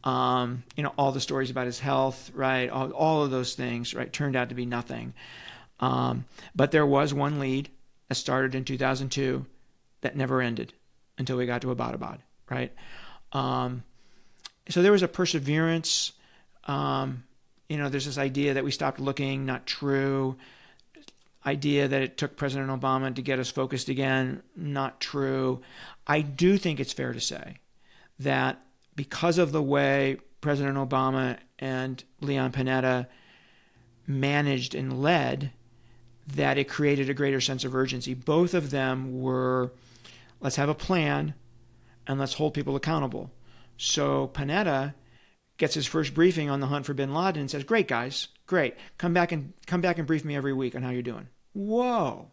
B: You know, all the stories about his health, right, all of those things, right, turned out to be nothing. But there was one lead that started in 2002 that never ended until we got to Abbottabad, right? So there was a perseverance. You know, there's this idea that we stopped looking, not true. Idea that it took President Obama to get us focused again, not true. I do think it's fair to say that because of the way President Obama and Leon Panetta managed and led, that it created a greater sense of urgency. Both of them were, let's have a plan and let's hold people accountable. So Panetta gets his first briefing on the hunt for bin Laden and says, great, guys, great. Come back and brief me every week on how you're doing. Whoa.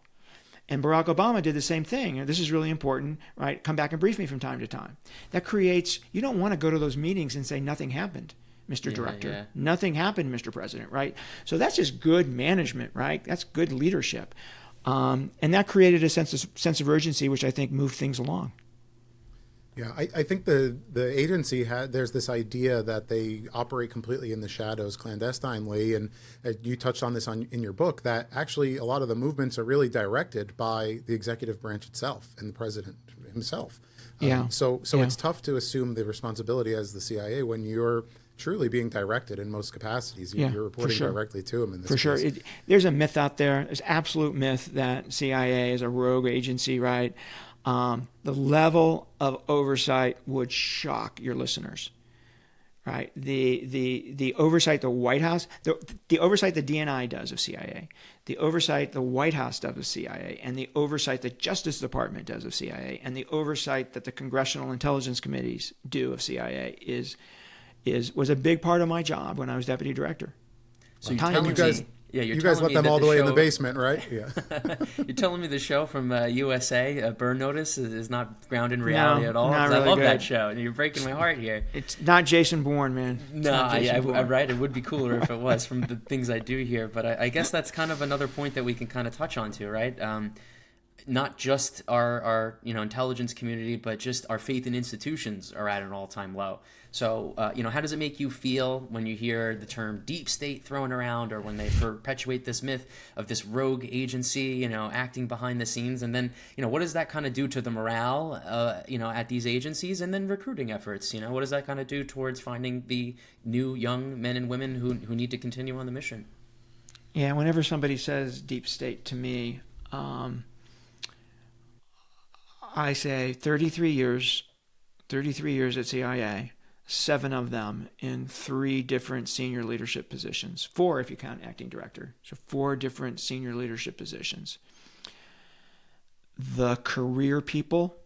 B: And Barack Obama did the same thing. This is really important, right? Come back and brief me from time to time. That creates, you don't want to go to those meetings and say, nothing happened, Mr. Director.
C: Yeah.
B: Nothing happened, Mr. President, right? So that's just good management, right? That's good leadership. And that created a sense of urgency, which I think moved things along.
A: Yeah, I think the agency there's this idea that they operate completely in the shadows, clandestinely, and you touched on this in your book, that actually a lot of the movements are really directed by the executive branch itself and the president himself.
B: Yeah.
A: So it's tough to assume the responsibility as the CIA when you're truly being directed in most capacities. You're reporting directly to him in this case.
B: For sure. There's a myth out there. There's absolute myth that CIA is a rogue agency, right? The level of oversight would shock your listeners, right? The oversight the White House, the oversight the DNI does of CIA, the oversight the White House does of CIA, and the oversight the Justice Department does of CIA, and the oversight that the Congressional Intelligence Committees do of CIA was a big part of my job when I was deputy director.
C: So you're telling me,
A: you guys let them all the way in the basement, right? Yeah.
C: You're telling me the show from USA, Burn Notice, is not grounded in reality at all?
B: Not
C: 'Cause
B: really
C: I love
B: good.
C: that show, and you're breaking my heart here.
B: It's not Jason Bourne, man.
C: No, I'm right. It would be cooler if it was from the things I do here. But I guess that's kind of another point that we can kind of touch on too, right? Not just our intelligence community, but just our faith in institutions are at an all-time low. So, how does it make you feel when you hear the term deep state thrown around, or when they perpetuate this myth of this rogue agency, acting behind the scenes? And then, what does that kind of do to the morale, at these agencies, and then recruiting efforts? What does that kind of do towards finding the new young men and women who need to continue on the mission?
B: Yeah, whenever somebody says deep state to me, I say 33 years at CIA, 7 of them in 3 different senior leadership positions, 4 if you count acting director, so 4 different senior leadership positions. The career people,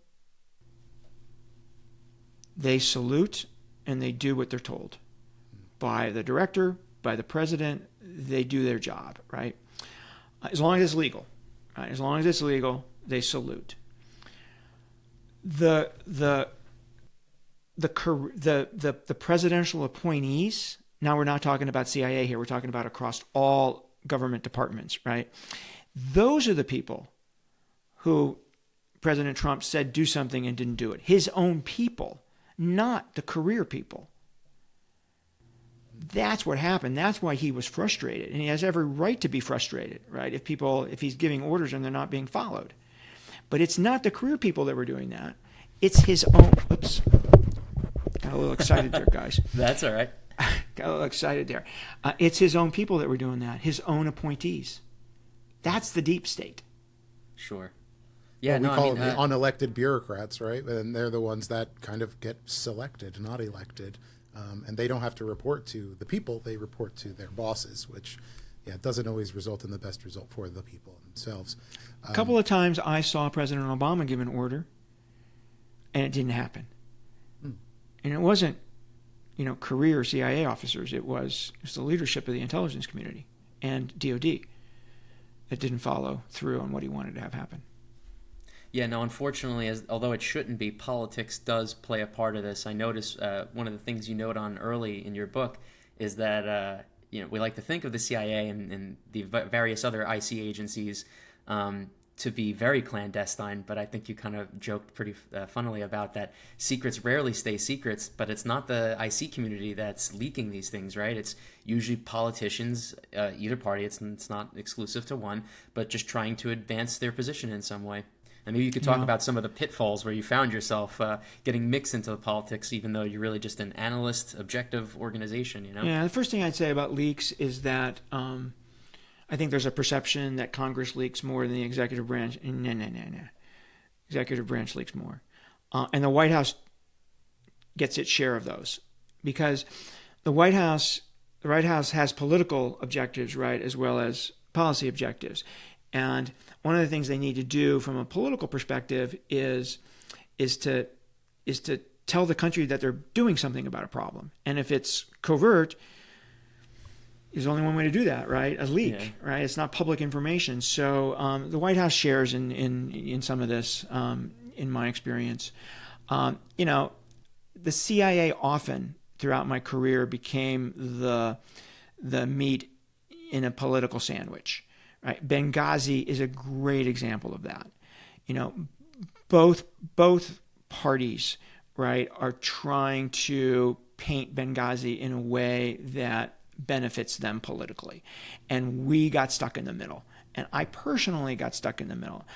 B: they salute and they do what they're told by the director, by the president. They do their job, right? As long as it's legal, right? As long as it's legal, they salute. The presidential appointees, now we're not talking about CIA here, we're talking about across all government departments, right? Those are the people who President Trump said do something and didn't do it. His own people, not the career people. That's what happened. That's why he was frustrated. And he has every right to be frustrated, right? If he's giving orders and they're not being followed. But it's not the career people that were doing that. It's his own. Oops. Got a little excited there, guys.
C: That's all right.
B: Got a little excited there. It's his own people that were doing that. His own appointees. That's the deep state.
C: Sure. Yeah,
A: we call them the unelected bureaucrats, right? And they're the ones that kind of get selected, not elected. And they don't have to report to the people. They report to their bosses, which doesn't always result in the best result for the people themselves.
B: A couple of times I saw President Obama give an order, and it didn't happen. And it wasn't, career CIA officers. It was the leadership of the intelligence community and DOD that didn't follow through on what he wanted to have happen.
C: Yeah, no, unfortunately, although it shouldn't be, politics does play a part of this. I notice one of the things you note on early in your book is that we like to think of the CIA and the various other IC agencies to be very clandestine, but I think you kind of joked pretty funnily about that. Secrets rarely stay secrets, but it's not the IC community that's leaking these things, right? It's usually politicians, either party. It's not exclusive to one, but just trying to advance their position in some way. And maybe you could talk about some of the pitfalls where you found yourself getting mixed into the politics, even though you're really just an analyst, objective organization,
B: Yeah, the first thing I'd say about leaks is that I think there's a perception that Congress leaks more than the executive branch. No. Executive branch leaks more. And the White House gets its share of those because the White House has political objectives, right, as well as policy objectives. And one of the things they need to do from a political perspective is to tell the country that they're doing something about a problem. And if it's covert, there's only one way to do that, right? A leak, right? It's not public information. So the White House shares in some of this, in my experience. The CIA often throughout my career became the meat in a political sandwich. Right, Benghazi is a great example of that. Both parties, right, are trying to paint Benghazi in a way that benefits them politically, and we got stuck in the middle. And I personally got stuck in the middle.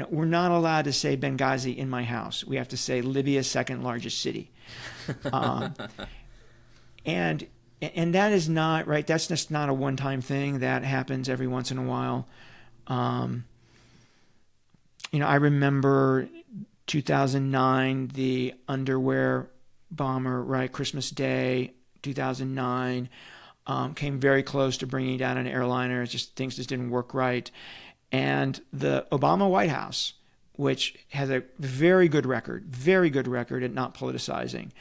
B: We're not allowed to say Benghazi in my house. We have to say Libya's second largest city, And that is not, right, that's just not a one-time thing. That happens every once in a while. I remember 2009, the underwear bomber, right, Christmas Day 2009, came very close to bringing down an airliner. Things just didn't work right. And the Obama White House, which has a very good record at not politicizing,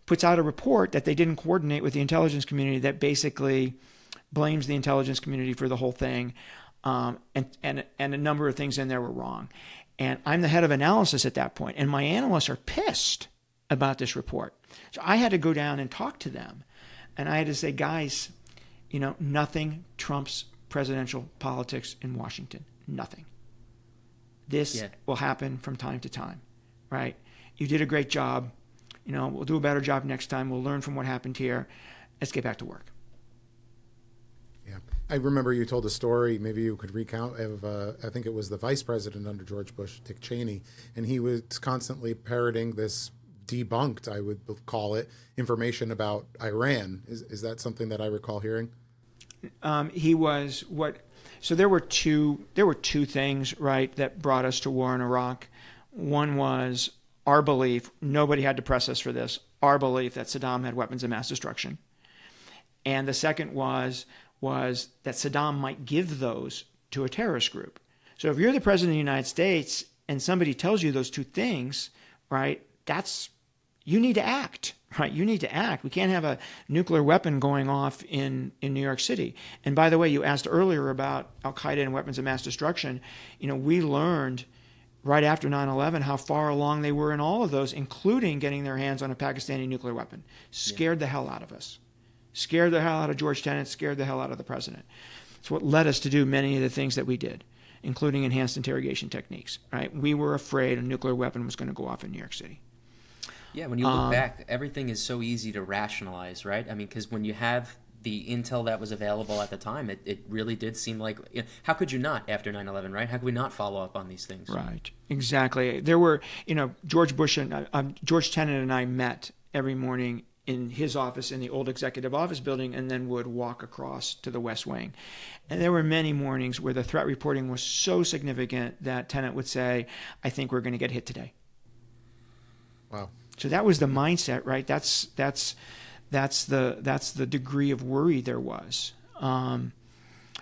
B: puts out a report that they didn't coordinate with the intelligence community that basically blames the intelligence community for the whole thing. And a number of things in there were wrong. And I'm the head of analysis at that point, and my analysts are pissed about this report. So I had to go down and talk to them. And I had to say, guys, nothing trumps presidential politics in Washington. Nothing. This will happen from time to time, right? You did a great job. We'll do a better job next time. We'll learn from what happened here. Let's get back to work.
A: Yeah. I remember you told a story, maybe you could recount, of I think it was the vice president under George Bush, Dick Cheney, and he was constantly parroting this debunked, I would call it, information about Iran. Is that something that I recall hearing?
B: So there were two things, right, that brought us to war in Iraq. One was our belief, nobody had to press us for this, our belief that Saddam had weapons of mass destruction. And the second was that Saddam might give those to a terrorist group. So if you're the president of the United States and somebody tells you those two things, right, you need to act, right? You need to act. We can't have a nuclear weapon going off in New York City. And by the way, you asked earlier about Al-Qaeda and weapons of mass destruction. We learned right after 9/11 how far along they were in all of those, including getting their hands on a Pakistani nuclear weapon. Scared the hell out of us. Scared the hell out of George Tenet, scared the hell out of the president. It's what led us to do many of the things that we did, including enhanced interrogation techniques, right? We were afraid a nuclear weapon was going to go off in New York City.
C: Yeah, when you look back, everything is so easy to rationalize, right? I mean, because when you have the intel that was available at the time, it really did seem like, how could you not after 9/11, right? How could we not follow up on these things?
B: Right, exactly. There were, George Bush and George Tenet and I met every morning in his office in the old executive office building, and then would walk across to the West Wing. And there were many mornings where the threat reporting was so significant that Tenet would say, I think we're going to get hit today.
A: Wow.
B: So that was the mindset, right? That's the degree of worry there was.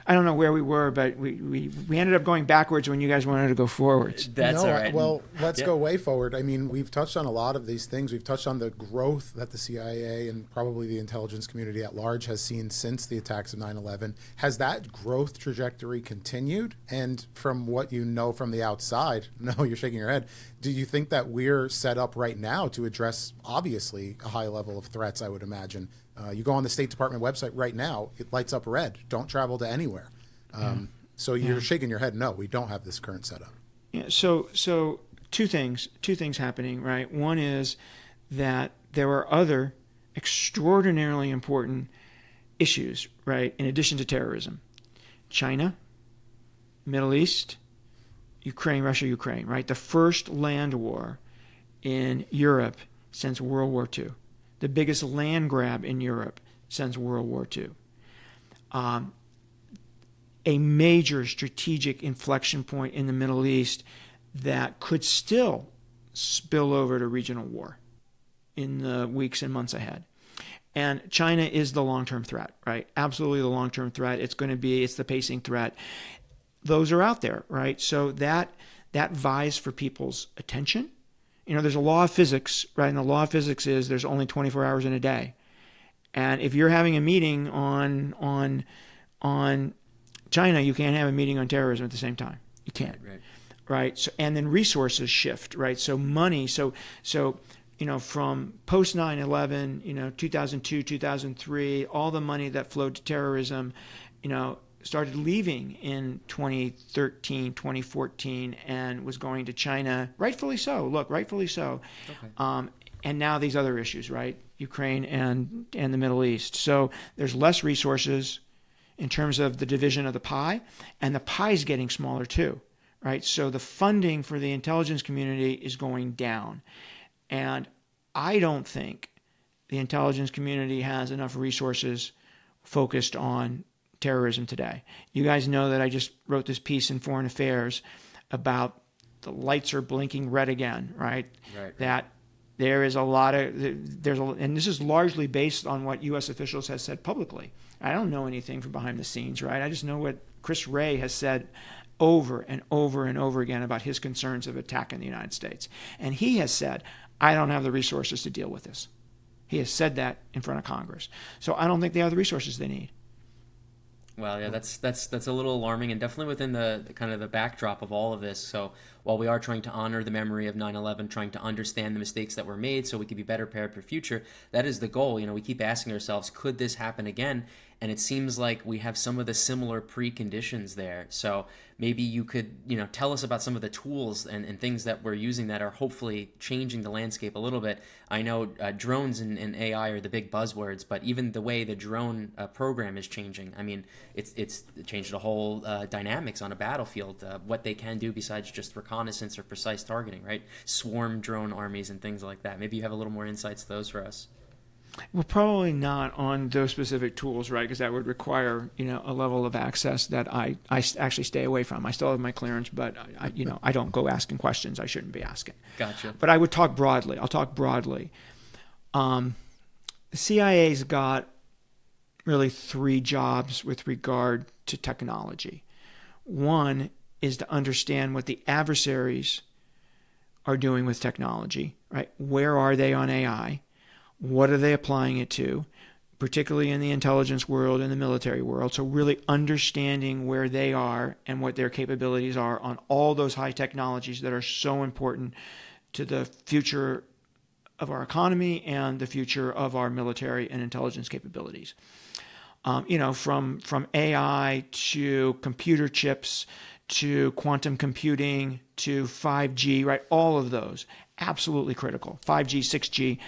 B: I don't know where we were, but we ended up going backwards when you guys wanted to go forwards.
C: That's all right.
A: Well, let's go way forward. I mean, we've touched on a lot of these things. We've touched on the growth that the CIA and probably the intelligence community at large has seen since the attacks of 9/11. Has that growth trajectory continued? And from what you know from the outside, no, you're shaking your head, do you think that we're set up right now to address, obviously, a high level of threats, I would imagine? You go on the State Department website right now, it lights up red. Don't travel to anywhere. So you're shaking your head. No, we don't have this current setup.
B: Yeah. So two things happening, right? One is that there are other extraordinarily important issues, right? In addition to terrorism, China, Middle East, Ukraine, Russia, right? The first land war in Europe since World War II. The biggest land grab in Europe since World War II. A major strategic inflection point in the Middle East that could still spill over to regional war in the weeks and months ahead. And China is the long-term threat, right? Absolutely the long-term threat. It's the pacing threat. Those are out there, right? So that vies for people's attention. There's a law of physics, right? And the law of physics is there's only 24 hours in a day. And if you're having a meeting on China, you can't have a meeting on terrorism at the same time. You can't. Right? So, and then resources shift, right? So money, so from post 9/11, 2002, 2003, all the money that flowed to terrorism, started leaving in 2013, 2014, and was going to China, rightfully so. Okay. And now these other issues, right? Ukraine and the Middle East. So there's less resources in terms of the division of the pie, and the pie is getting smaller too, right? So the funding for the intelligence community is going down. And I don't think the intelligence community has enough resources focused on terrorism today. You guys know that I just wrote this piece in Foreign Affairs about the lights are blinking red again, right? That There is a lot of, and this is largely based on what U.S. officials have said publicly. I don't know anything from behind the scenes, right? I just know what Chris Wray has said over and over and over again about his concerns of attacking the United States. And he has said, I don't have the resources to deal with this. He has said that in front of Congress. So I don't think they have the resources they need.
C: Well, yeah, that's a little alarming, and definitely within the kind of the backdrop of all of this. So while we are trying to honor the memory of 9/11, trying to understand the mistakes that were made so we could be better prepared for the future, that is the goal. You know, we keep asking ourselves, could this happen again? And it seems like we have some of the similar preconditions there. So maybe you could, tell us about some of the tools and things that we're using that are hopefully changing the landscape a little bit. I know drones and AI are the big buzzwords, but even the way the drone program is changing. I mean, it's changed the whole dynamics on a battlefield, what they can do besides just reconnaissance or precise targeting, right? Swarm drone armies and things like that. Maybe you have a little more insights to those for us.
B: Well, probably not on those specific tools, right? Because that would require, a level of access that I actually stay away from. I still have my clearance, but I don't go asking questions I shouldn't be asking.
C: Gotcha.
B: But I would talk broadly. I'll talk broadly. The CIA's got really 3 jobs with regard to technology. One is to understand what the adversaries are doing with technology, right? Where are they on AI? What are they applying it to, particularly in the intelligence world and the military world? So really understanding where they are and what their capabilities are on all those high technologies that are so important to the future of our economy and the future of our military and intelligence capabilities. From AI to computer chips to quantum computing to 5G, right? All of those, absolutely critical. 5G, 6G.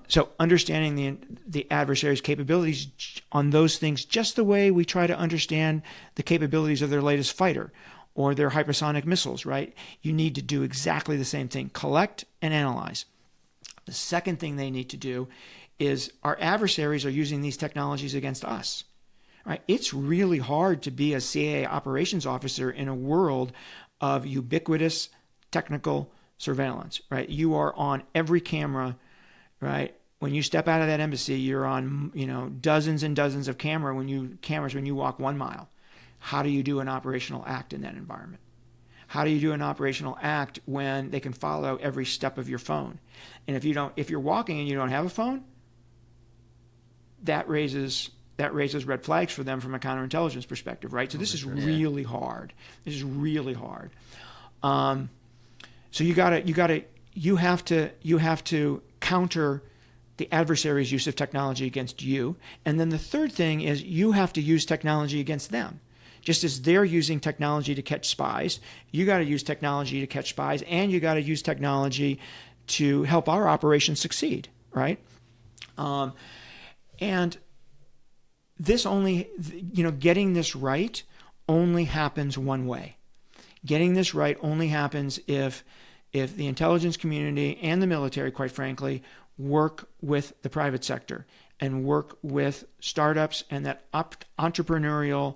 B: So understanding the adversary's capabilities on those things, just the way we try to understand the capabilities of their latest fighter or their hypersonic missiles, right? You need to do exactly the same thing, collect and analyze. The second thing they need to do is our adversaries are using these technologies against us, right? It's really hard to be a CIA operations officer in a world of ubiquitous technical surveillance, right? You are on every camera, right? When you step out of that embassy, you're on, dozens and dozens of cameras when you walk 1 mile. How do you do an operational act in that environment? How do you do an operational act when they can follow every step of your phone? And if you're walking and you don't have a phone, that raises red flags for them from a counterintelligence perspective, right? So this is really hard. This is really hard. So you have to counter the adversary's use of technology against you. And then the third thing is you have to use technology against them. Just as they're using technology to catch spies, you got to use technology to catch spies, and you got to use technology to help our operation succeed, right? And this only, getting this right only happens one way. Getting this right only happens if the intelligence community and the military, quite frankly, work with the private sector and work with startups and that entrepreneurial,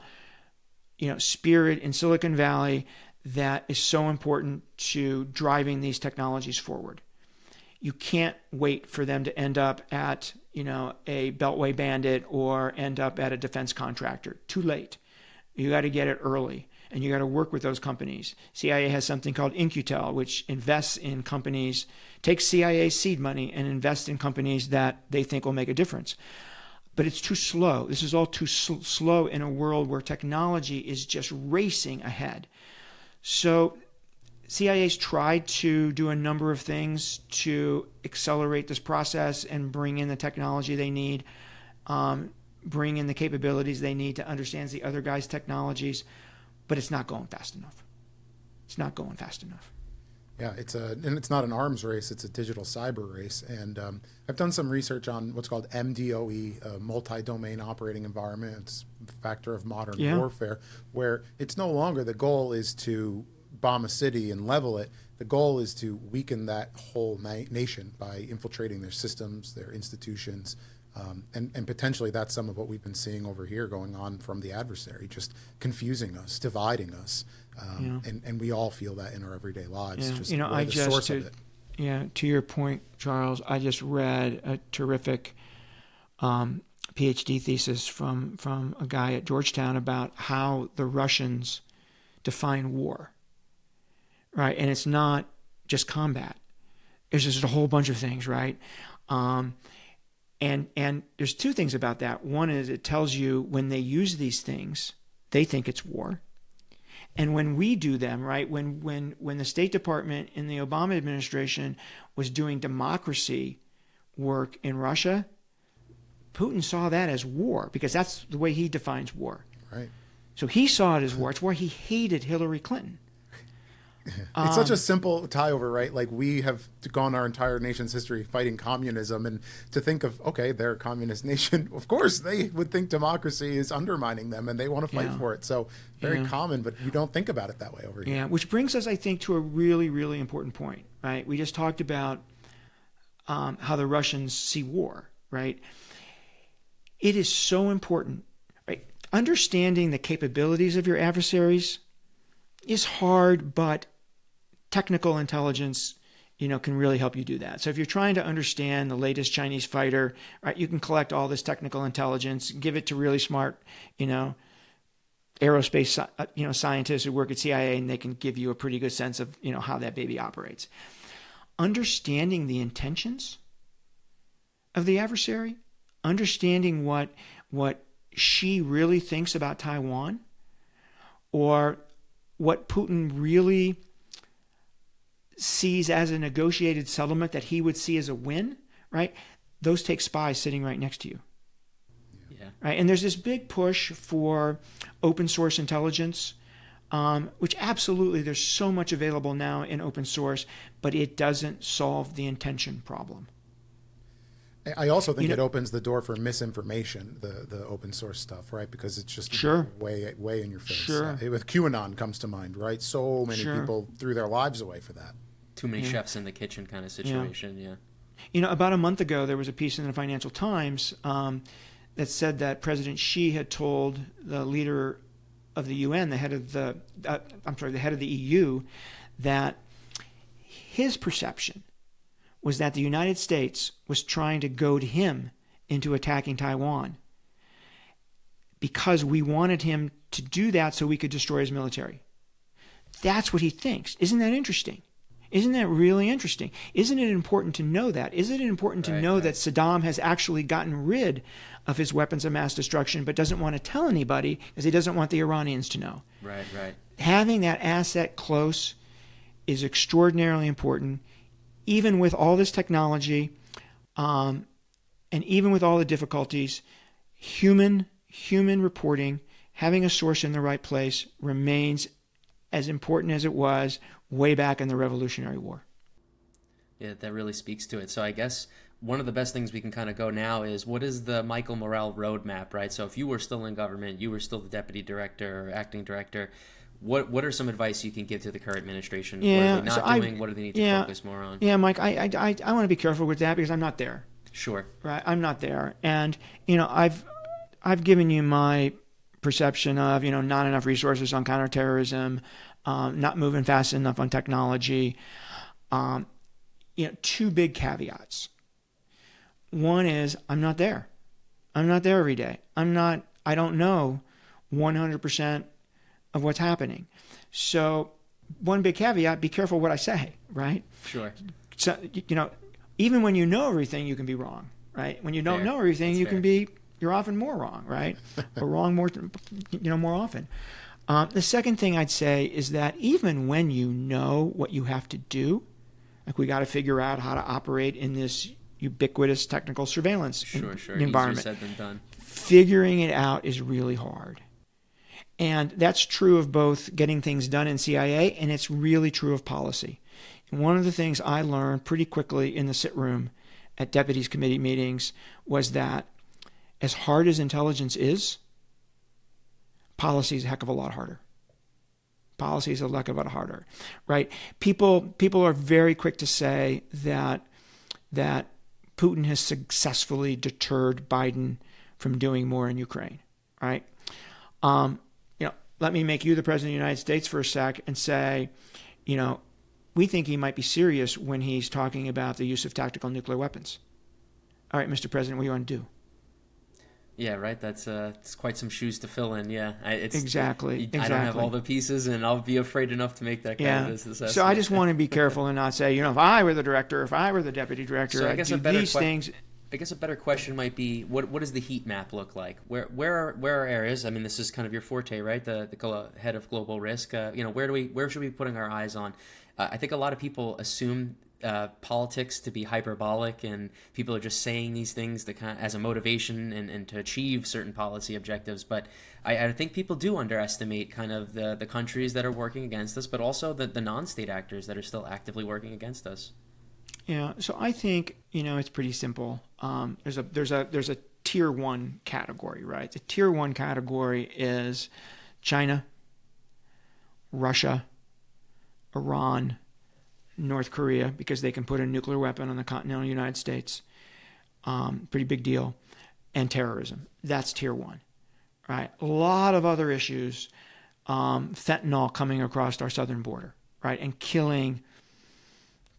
B: spirit in Silicon Valley that is so important to driving these technologies forward. You can't wait for them to end up at, a Beltway bandit or end up at a defense contractor. Too late. You got to get it early. And you got to work with those companies. CIA has something called Incutel, which invests in companies, takes CIA seed money and invests in companies that they think will make a difference. But it's too slow. This is all too slow in a world where technology is just racing ahead. So CIA's tried to do a number of things to accelerate this process and bring in the technology they need, bring in the capabilities they need to understand the other guy's technologies. But it's not going fast enough. It's not going fast enough.
A: Yeah, and it's not an arms race; it's a digital cyber race. And I've done some research on what's called MDOE, multi-domain operating environment. It's a factor of modern warfare, where it's no longer the goal is to bomb a city and level it. The goal is to weaken that whole nation by infiltrating their systems, their institutions. And potentially that's some of what we've been seeing over here going on from the adversary, just confusing us, dividing us. And we all feel that in our everyday lives.
B: Yeah.
A: Just the source of it.
B: Yeah, to your point, Charles, I just read a terrific PhD thesis from a guy at Georgetown about how the Russians define war, right? And it's not just combat. It's just a whole bunch of things, right? And there's two things about that. One is it tells you when they use these things, they think it's war. And when we do them, right, when the State Department in the Obama administration was doing democracy work in Russia, Putin saw that as war because that's the way he defines war.
A: Right.
B: So he saw it as war. It's why he hated Hillary Clinton.
A: It's such a simple tie over, right? Like we have gone our entire nation's history fighting communism, and to think of, okay, they're a communist nation. Of course, they would think democracy is undermining them and they want to fight for it. So very common, but you don't think about it that way over here.
B: Yeah, which brings us, I think, to a really, really important point, right? We just talked about how the Russians see war, right? It is so important, right? Understanding the capabilities of your adversaries is hard, but technical intelligence, can really help you do that. So if you're trying to understand the latest Chinese fighter, right, you can collect all this technical intelligence, give it to really smart, aerospace, scientists who work at CIA, and they can give you a pretty good sense of, how that baby operates. Understanding the intentions of the adversary, understanding what Xi really thinks about Taiwan, or what Putin really sees as a negotiated settlement that he would see as a win, right? Those take spies sitting right next to you.
C: Yeah.
B: Right? And there's this big push for open source intelligence, which absolutely there's so much available now in open source, but it doesn't solve the intention problem.
A: I also think it opens the door for misinformation, the open source stuff, right? Because it's just way in your face.
B: Sure.
A: With QAnon comes to mind, right? So many people threw their lives away for that.
C: Too many chefs in the kitchen kind of situation,
B: About a month ago, there was a piece in the Financial Times that said that President Xi had told the leader of the UN, the head of the EU, that his perception was that the United States was trying to goad him into attacking Taiwan because we wanted him to do that so we could destroy his military. That's what he thinks. Isn't that interesting? Isn't that really interesting? Isn't it important to know that? Isn't it important to know that Saddam has actually gotten rid of his weapons of mass destruction but doesn't want to tell anybody because he doesn't want the Iranians to know?
C: Right.
B: Having that asset close is extraordinarily important, even with all this technology, and even with all the difficulties. Human reporting, having a source in the right place, remains as important as it was way back in the Revolutionary War.
C: Yeah, that really speaks to it. So I guess one of the best things we can kind of go now is, what is the Michael Morell roadmap, right? So if you were still in government, you were still the deputy director or acting director, what are some advice you can give to the current administration? What are they not doing? What do they need to focus more on?
B: Yeah, Mike, I want to be careful with that because I'm not there.
C: Sure.
B: Right, I'm not there. And, I've given you my perception of, not enough resources on counterterrorism, not moving fast enough on technology. Two big caveats. One is I'm not there. I'm not there every day. I don't know 100% of what's happening. So one big caveat, be careful what I say, right?
C: Sure.
B: So, even when you know everything, you can be wrong, right? When you don't know everything, you're often more wrong, right? Or wrong more often. The second thing I'd say is that even when you know what you have to do, like we got to figure out how to operate in this ubiquitous technical surveillance environment.
C: Easier said than done.
B: Figuring it out is really hard. And that's true of both getting things done in CIA, and it's really true of policy. And one of the things I learned pretty quickly in the sit room at deputies committee meetings was that as hard as intelligence is, policy is a heck of a lot harder. Policy is a heck of a lot harder, right? People are very quick to say that Putin has successfully deterred Biden from doing more in Ukraine, right? Let me make you the president of the United States for a sec and say, we we think he might be serious when he's talking about the use of tactical nuclear weapons. All right, Mr. President, what do you want to do?
C: Yeah, right. That's it's quite some shoes to fill in. Yeah,
B: Exactly.
C: I don't have all the pieces, and I'll be afraid enough to make that kind of assessment.
B: So I just want to be careful and not say, if I were the director, if I were the deputy director, I'd do these things.
C: I guess a better question might be, what does the heat map look like? Where are areas? I mean, this is kind of your forte, right? The head of global risk. Where should we be putting our eyes on? I think a lot of people assume politics to be hyperbolic, and people are just saying these things as a motivation and to achieve certain policy objectives. But I think people do underestimate kind of the countries that are working against us, but also the non-state actors that are still actively working against us.
B: Yeah, so I think it's pretty simple. There's a tier 1 category, right? The tier 1 category is China, Russia, Iran, North Korea, because they can put a nuclear weapon on the continental United States. Pretty big deal. And terrorism. That's tier 1, right? A lot of other issues. Fentanyl coming across our southern border, right? And killing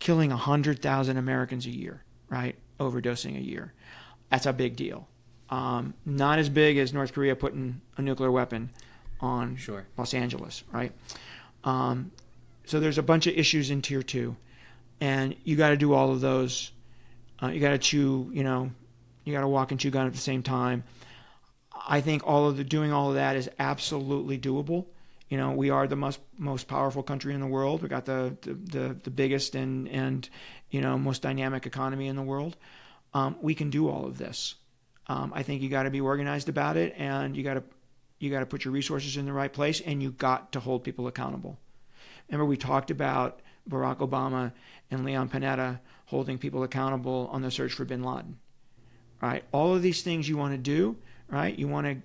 B: 100,000 Americans a year, right? Overdosing a year. That's a big deal. Not as big as North Korea putting a nuclear weapon on Los Angeles, right? So there's a bunch of issues in tier 2, and you got to do all of those. You got to you got to walk and chew gum at the same time. I think doing all of that is absolutely doable. We are the most powerful country in the world. We got the biggest and most dynamic economy in the world. We can do all of this. I think you got to be organized about it, and you got to put your resources in the right place, and you got to hold people accountable. Remember, we talked about Barack Obama and Leon Panetta holding people accountable on the search for bin Laden, right? All of these things you want to do, right? You want to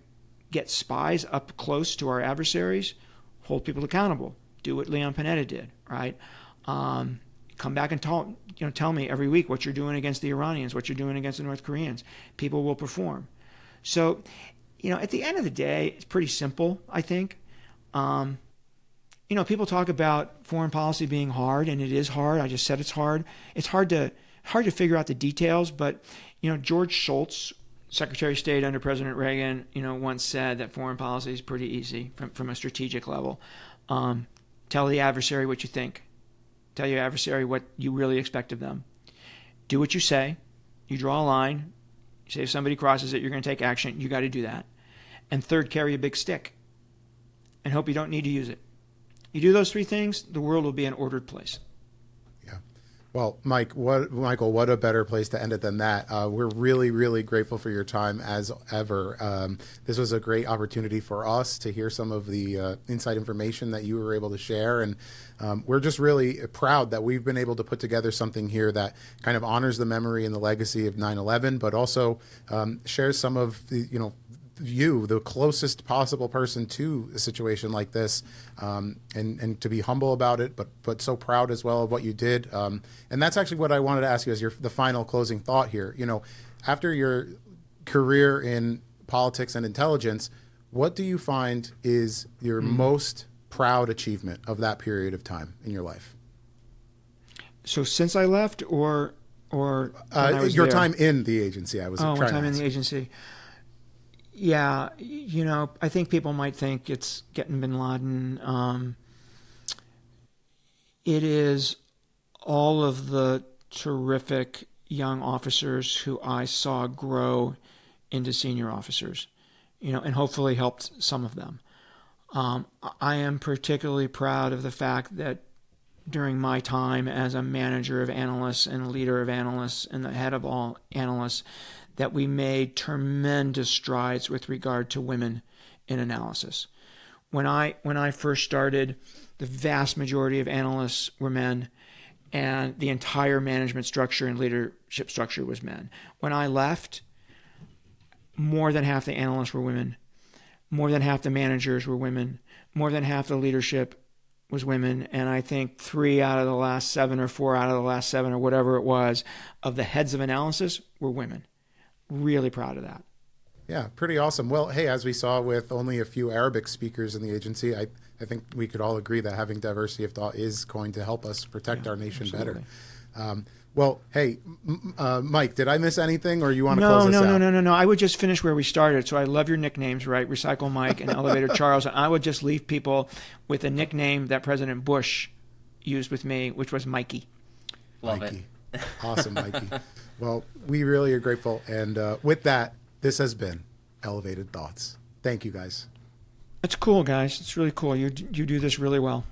B: get spies up close to our adversaries, hold people accountable, do what Leon Panetta did, right? Come back and tell me every week what you're doing against the Iranians, what you're doing against the North Koreans. People will perform. So, at the end of the day, it's pretty simple, I think. People talk about foreign policy being hard, and it is hard. I just said it's hard. It's hard to figure out the details, but George Shultz, Secretary of State under President Reagan, once said that foreign policy is pretty easy from a strategic level. Tell the adversary what you think. Tell your adversary what you really expect of them. Do what you say. You draw a line. You say if somebody crosses it, you're going to take action. You got to do that. And third, carry a big stick and hope you don't need to use it. You do those 3 things, the world will be an ordered place.
A: Yeah. Well, Michael, what a better place to end it than that. We're really, really grateful for your time as ever. This was a great opportunity for us to hear some of the inside information that you were able to share. And we're just really proud that we've been able to put together something here that kind of honors the memory and the legacy of 9/11, but also shares some of the, the closest possible person to a situation like this, and to be humble about it, but so proud as well of what you did. And that's actually what I wanted to ask you as the final closing thought here. After your career in politics and intelligence, what do you find is your most proud achievement of that period of time in your life?
B: So since I left, or your
A: time in the agency? I was trying
B: my time
A: to
B: in
A: ask.
B: the agency. Yeah, I think people might think it's getting bin Laden. It is all of the terrific young officers who I saw grow into senior officers, and hopefully helped some of them. I am particularly proud of the fact that during my time as a manager of analysts and a leader of analysts and the head of all analysts, that we made tremendous strides with regard to women in analysis. When I first started, the vast majority of analysts were men, and the entire management structure and leadership structure was men. When I left, more than half the analysts were women, more than half the managers were women, more than half the leadership was women, and I think 3 out of the last 7 or 4 out of the last 7 or whatever it was of the heads of analysis were women. Really proud of that.
A: Yeah, pretty awesome. Well, hey, as we saw with only a few Arabic speakers in the agency, I I think we could all agree that having diversity of thought is going to help us protect our nation
B: absolutely.
A: better. Well, hey, Mike, did I miss anything, or you want to
B: No,
A: close this
B: no,
A: out?
B: no, no, no, no. I would just finish where we started. So I love your nicknames, right? Recycle Mike and Elevator Charles. And I would just leave people with a nickname that President Bush used with me, which was Mikey.
C: Love
A: Mikey.
C: it.
A: Awesome, Mikey. Well, we really are grateful. And with that, this has been Elevated Thoughts. Thank you, guys.
B: It's cool, guys. It's really cool. You do this really well.